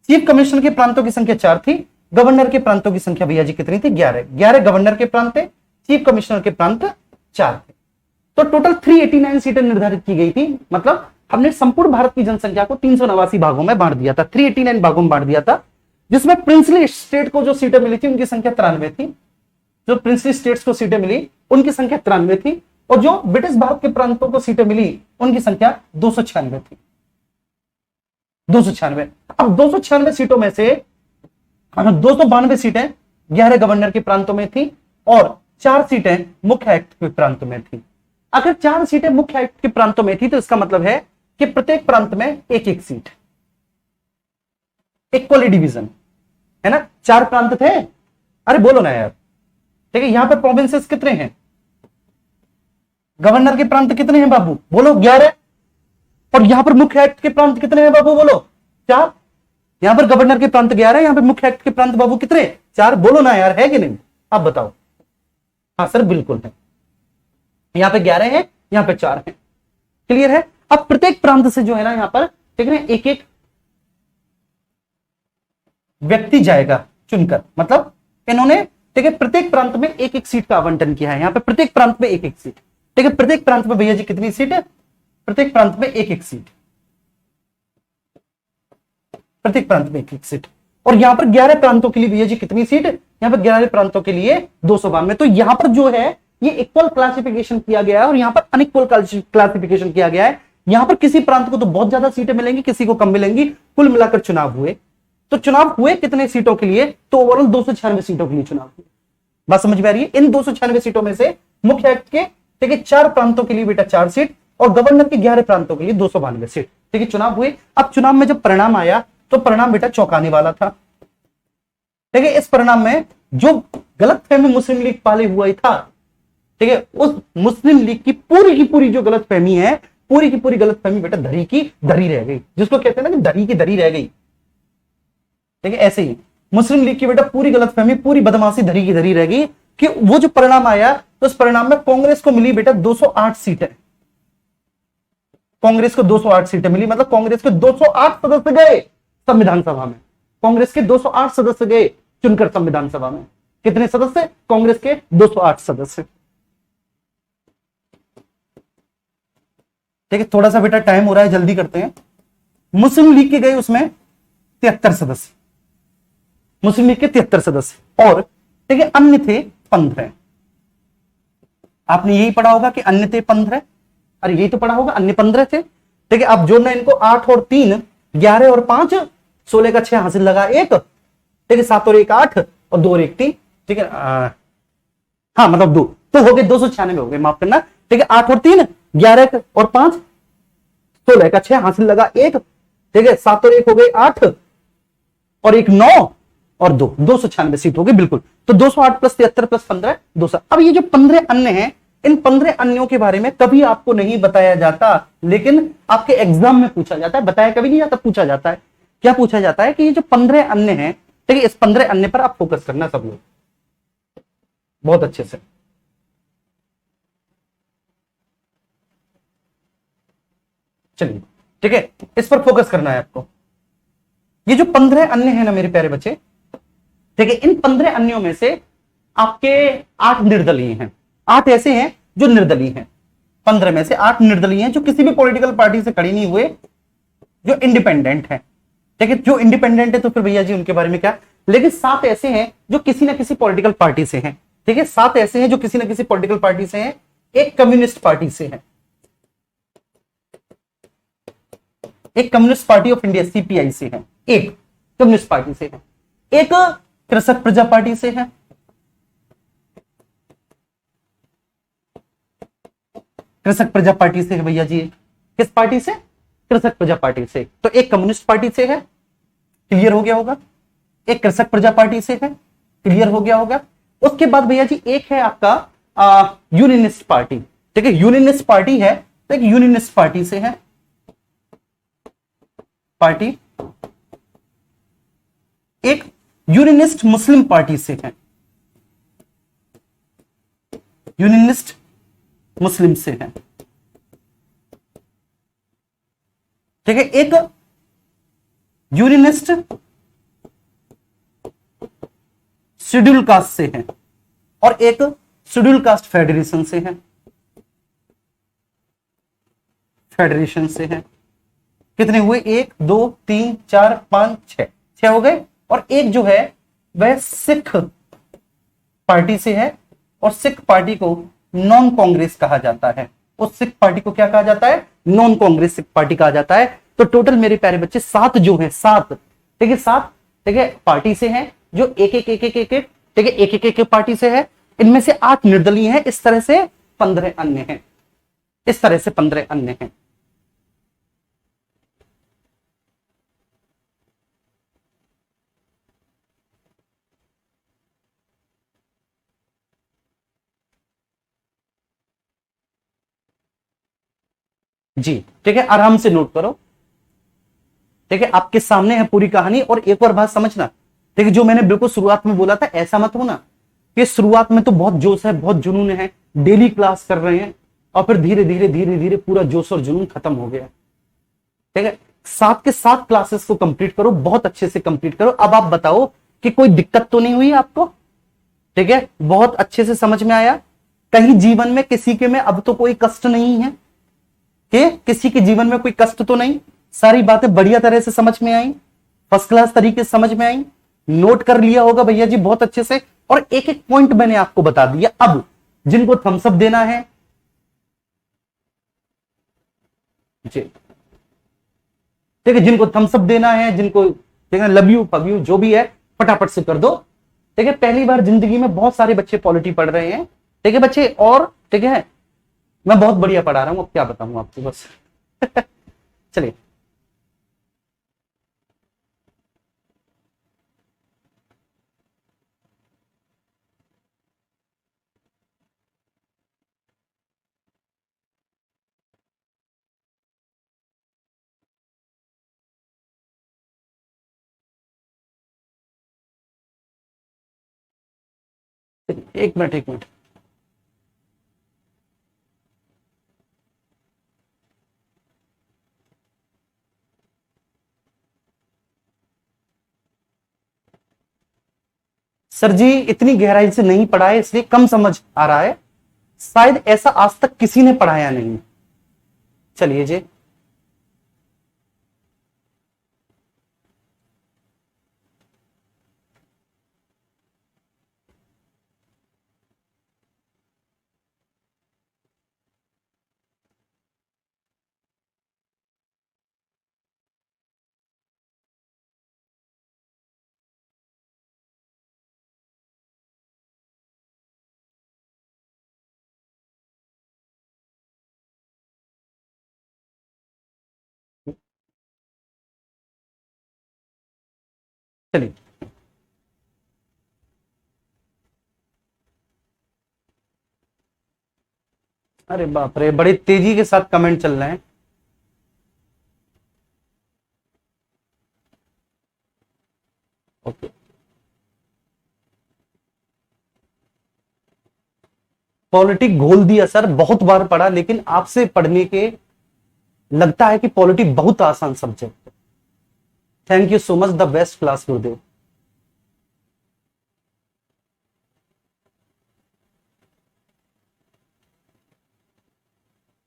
चीफ कमिश्नर के प्रांतों की संख्या 4 थी, गवर्नर के प्रांतों की संख्या भैया जी कितनी थी? 11 गवर्नर के प्रांत थे, चीफ कमिश्नर के प्रांत 4 थे। तो टोटल 389 सीटें निर्धारित की गई थी। मतलब हमने संपूर्ण भारत की जनसंख्या को 389 भागों में बांट दिया था, 389 भागों में बांट दिया था, जिसमें प्रिंसली स्टेट को जो सीटें मिली थी उनकी संख्या 93 थी। जो प्रिंसली स्टेट्स को सीटें मिली उनकी संख्या 93 थी, और जो ब्रिटिश भारत के प्रांतों को सीटें मिली उनकी संख्या 296 थी। 296। अब 296 सीटों में से 292 सीटें 11 गवर्नर के प्रांतों में थी और 4 सीटें मुख्य आयुक्त के प्रांतों में थी। अगर 4 सीटें मुख्य आयुक्त के प्रांतों में थी तो इसका मतलब है कि प्रत्येक प्रांत में एक एक सीट, इक्वली डिवीजन, है ना। 4 प्रांत थे, अरे बोलो ना यार। ठीक है, यहां पर प्रोविंसेस कितने हैं? गवर्नर के प्रांत कितने हैं बाबू? बोलो 11। और यहां पर मुख्य आयुक्त के प्रांत कितने हैं बाबू? बोलो 4। यहां पर गवर्नर के प्रांत 11, यहां पर मुख्य आयुक्त के प्रांत बाबू कितने? 4। बोलो ना यार, है कि नहीं? आप बताओ। हाँ सर बिल्कुल है, यहां पे 11 है, यहां पे 4 है। क्लियर है? अब प्रत्येक प्रांत से जो है ना यहां पर ठीक है एक एक व्यक्ति जाएगा चुनकर। मतलब इन्होंने ठीक है प्रत्येक प्रांत में एक एक सीट का आवंटन किया है। यहां पे प्रत्येक प्रांत में एक एक सीट। ठीक है, प्रत्येक प्रांत में भैया जी कितनी सीट है? प्रत्येक प्रांत में एक एक सीट, प्रत्येक प्रांत में एक एक सीट। और यहां पर 11 प्रांतों के लिए भैया जी कितनी सीट? यहां पर 11 प्रांतों के लिए 292। तो यहां पर जो है ये इक्वल क्लासिफिकेशन किया गया है और यहां पर अनइक्वल क्लासिफिकेशन किया गया है। यहां पर किसी प्रांत को तो बहुत ज्यादा सीटें मिलेंगी, किसी को कम मिलेंगी। कुल मिलाकर चुनाव हुए, तो चुनाव हुए कितने सीटों के लिए? तो ओवरऑल 296 सीटों के लिए चुनाव हुए। बात समझ में आ रही है? इन 296 सीटों में से मुख्य आयुक्त के ठीक है 4 प्रांतों के लिए बेटा 4 सीट और गवर्नर के 11 प्रांतों के लिए 292 सीट। ठीक है, चुनाव हुए। अब चुनाव में जब परिणाम आया तो परिणाम बेटा चौंकाने वाला था। ठीक है, इस परिणाम में जो गलतफहमी मुस्लिम लीग पाले हुआ था, ठीक है, उस मुस्लिम लीग की पूरी जो गलतफहमी है, पूरी की पूरी गलतफहमी बेटा धरी की धरी रह गई। जिसको कहते हैं ना कि धरी की धरी रह गई। ठीक है, ऐसे ही मुस्लिम लीग की बेटा पूरी गलतफहमी, पूरी बदमाशी धरी की धरी रह गई कि वो जो परिणाम आया तो उस परिणाम में कांग्रेस को मिली बेटा 208 सीटें। कांग्रेस को 208 सीटें मिली। मतलब कांग्रेस के 208 सदस्य गए संविधान सभा में। कांग्रेस के 208 सदस्य गए चुनकर संविधान सभा में। कितने सदस्य? कांग्रेस के 208 सदस्य। ठीक है, थोड़ा सा बेटा टाइम हो रहा है, जल्दी करते हैं। मुस्लिम लीग के गए उसमें 73 सदस्य, मुस्लिम लीग के 73 सदस्य, और ठीक है अन्य थे 15। आपने यही पढ़ा होगा कि अन्य थे 15। अरे यही तो पढ़ा होगा, अन्य 15 थे। ठीक है, अब जोड़ना इनको 8 और 3, 11 और 5, 16 का 6 हासिल लगा 1। ठीक है, 7 और 1 8 और 2 और 1 3। ठीक है, हाँ मतलब 2 तो हो गए, 296 हो गए, माफ करना। ठीक है, 8 और 3, 11 और 5, 16 का 6 हासिल लगा 1। ठीक है, 7 और 1 हो गए 8 और 1 9 और 2, 296 सीट हो गई। बिल्कुल, तो 208 प्लस 73 प्लस 15 200। अब ये जो 15 अन्य हैं, इन 15 अन्यों के बारे में कभी आपको नहीं बताया जाता, लेकिन आपके एग्जाम में पूछा जाता है। बताया कभी नहीं जाता, पूछा जाता है। क्या पूछा जाता है कि ये जो 15 अन्य हैं, ठीक है, इस 15 अन्य पर आप फोकस करना सब लोग बहुत अच्छे से। चलिए ठीक है, इस पर फोकस करना है आपको। ये जो 15 अन्य हैं ना मेरे प्यारे बच्चे, ठीक है, इन 15 अन्यों में से आपके 8 निर्दलीय हैं। 8 ऐसे हैं जो निर्दलीय हैं। 15 में से 8 निर्दलीय हैं जो किसी भी पॉलिटिकल पार्टी से खड़ी नहीं हुए, जो इंडिपेंडेंट है। ठीक है, जो इंडिपेंडेंट है तो फिर भैया जी उनके बारे में क्या। लेकिन 7 ऐसे हैं जो किसी ना किसी पॉलिटिकल पार्टी से हैं। ठीक है, 7 ऐसे हैं जो किसी ना किसी पॉलिटिकल पार्टी से हैं। एक कम्युनिस्ट पार्टी से है, एक communist party of India CPI से है, एक कम्युनिस्ट पार्टी से है। एक कृषक प्रजा पार्टी से है, कृषक प्रजा पार्टी से है भैया जी। किस पार्टी से? कृषक प्रजा पार्टी से। तो एक कम्युनिस्ट पार्टी से है, क्लियर हो गया होगा। एक कृषक प्रजा पार्टी से है, क्लियर हो गया होगा। उसके बाद भैया जी एक है आपका यूनियनिस्ट पार्टी। ठीक है, यूनियनिस्ट पार्टी है तो एक यूनियनिस्ट पार्टी से है पार्टी, एक यूनियनिस्ट मुस्लिम पार्टी से है, यूनियनिस्ट मुस्लिम से है। ठीक है, एक यूनियनिस्ट शेड्यूल कास्ट से है और एक शेड्यूल कास्ट फेडरेशन से है, फेडरेशन से है। कितने हुए? 1 2 3 4 5 6, 6 हो गए। और एक जो है वह सिख पार्टी से है और सिख पार्टी को नॉन कांग्रेस कहा जाता है। उस सिख पार्टी को क्या कहा जाता है? नॉन कांग्रेस सिख पार्टी कहा जाता है। तो टोटल मेरे प्यारे बच्चे 7 जो है, 7, ठीक है, 7, ठीक है, पार्टी से हैं जो एक एक एक एक एक एक, ठीक है, एक एक एक पार्टी से है। इनमें से 8 निर्दलीय हैं, इस तरह से 15 अन्य हैं, इस तरह से 15 अन्य हैं। जी ठीक है, आराम से नोट करो। ठीक है, आपके सामने है पूरी कहानी। और एक और बात समझना, ठीक है, जो मैंने बिल्कुल शुरुआत में बोला था, ऐसा मत होना कि शुरुआत में तो बहुत जोश है, बहुत जुनून है, डेली क्लास कर रहे हैं और फिर धीरे धीरे धीरे धीरे पूरा जोश और जुनून खत्म हो गया। ठीक है, 7 के 7 क्लासेस को कंप्लीट करो, बहुत अच्छे से कंप्लीट करो। अब आप बताओ कि कोई दिक्कत तो नहीं हुई आपको? ठीक है, बहुत अच्छे से समझ में आया? कहीं जीवन में किसी के में अब तो कोई कष्ट नहीं है कि किसी के जीवन में कोई कष्ट तो नहीं? सारी बातें बढ़िया तरह से समझ में आई, फर्स्ट क्लास तरीके से समझ में आई, नोट कर लिया होगा भैया जी बहुत अच्छे से। और एक एक पॉइंट मैंने आपको बता दिया। अब जिनको थम्सअप देना है जी, ठीक है, जिनको थम्सअप देना है, जिनको ठीक है लव यू पव यू जो भी है फटाफट से कर दो। ठीक है, पहली बार जिंदगी में बहुत सारे बच्चे पॉलिटी पढ़ रहे हैं। ठीक है बच्चे, और ठीक है मैं बहुत बढ़िया पढ़ा रहा हूं, अब क्या बताऊं आपको बस। चलिए, एक मिनट एक मिनट। सर जी इतनी गहराई से नहीं पढ़ा है इसलिए कम समझ आ रहा है, शायद ऐसा आज तक किसी ने पढ़ाया नहीं। चलिए जी, चलिए, अरे बाप रे बड़ी तेजी के साथ कमेंट चल रहे हैं। ओके, पॉलिटिक घोल दिया सर, बहुत बार पढ़ा, लेकिन आपसे पढ़ने के लगता है कि पॉलिटिक बहुत आसान सब्जेक्ट है। Thank you so much, the best class गुरुदेव।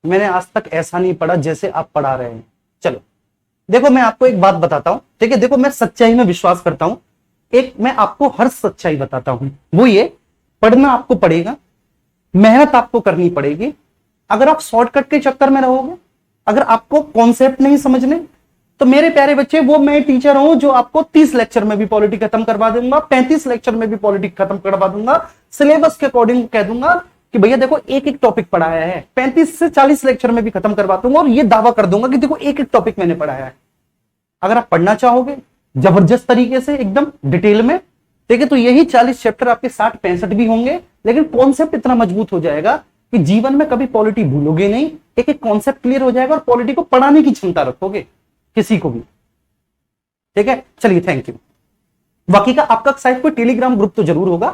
मैंने आज तक ऐसा नहीं पढ़ा जैसे आप पढ़ा रहे हैं। चलो देखो, मैं आपको एक बात बताता हूं, ठीक है, देखो मैं सच्चाई में विश्वास करता हूं। एक मैं आपको हर सच्चाई बताता हूं, वो ये, पढ़ना आपको पड़ेगा, मेहनत आपको करनी पड़ेगी। अगर आप शॉर्टकट के चक्कर में रहोगे, अगर आपको कॉन्सेप्ट नहीं समझने, तो मेरे प्यारे बच्चे, वो मैं टीचर हूं जो आपको 30 लेक्चर में भी पॉलिटी खत्म करवा दूंगा, 35 लेक्चर में भी पॉलिटी खत्म करवा दूंगा, सिलेबस के अकॉर्डिंग कह दूंगा कि भैया देखो एक एक टॉपिक पढ़ाया है, 35 से 40 लेक्चर में भी खत्म करवा दूंगा, और ये दावा कर दूंगा कि देखो एक एक टॉपिक मैंने पढ़ाया है। अगर आप पढ़ना चाहोगे जबरदस्त तरीके से एकदम डिटेल में, ठीक है, तो यही 40 चैप्टर आपके 60-65 भी होंगे, लेकिन कॉन्सेप्ट इतना मजबूत हो जाएगा कि जीवन में कभी पॉलिटी भूलोगे नहीं, एक एक कॉन्सेप्ट क्लियर हो जाएगा और पॉलिटी को पढ़ाने की क्षमता रखोगे किसी को भी। ठीक है, चलिए, थैंक यू। बाकी का आपका शायद कोई टेलीग्राम ग्रुप तो जरूर होगा,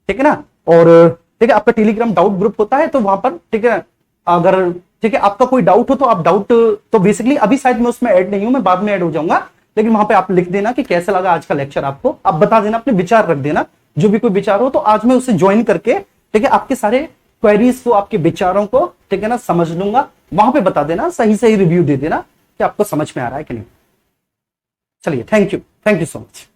ठीक है ना, और ठीक है, आपका टेलीग्राम डाउट ग्रुप होता है, तो वहां पर ठीक है, अगर ठीक है आपका कोई डाउट हो तो आप डाउट, तो बेसिकली अभी शायद मैं उसमें ऐड नहीं हूं, मैं बाद में ऐड हो जाऊंगा, लेकिन वहां पे आप लिख देना कि कैसा लगा आज का लेक्चर, आपको आप बता देना, अपने विचार रख देना, जो भी कोई विचार हो, तो आज मैं उसे ज्वाइन करके ठीक है आपके सारे क्वेरीज को, आपके विचारों को ठीक है ना समझ लूंगा, वहां पे बता देना, सही सही रिव्यू दे देना कि आपको समझ में आ रहा है कि नहीं। चलिए, थैंक यू सो मच।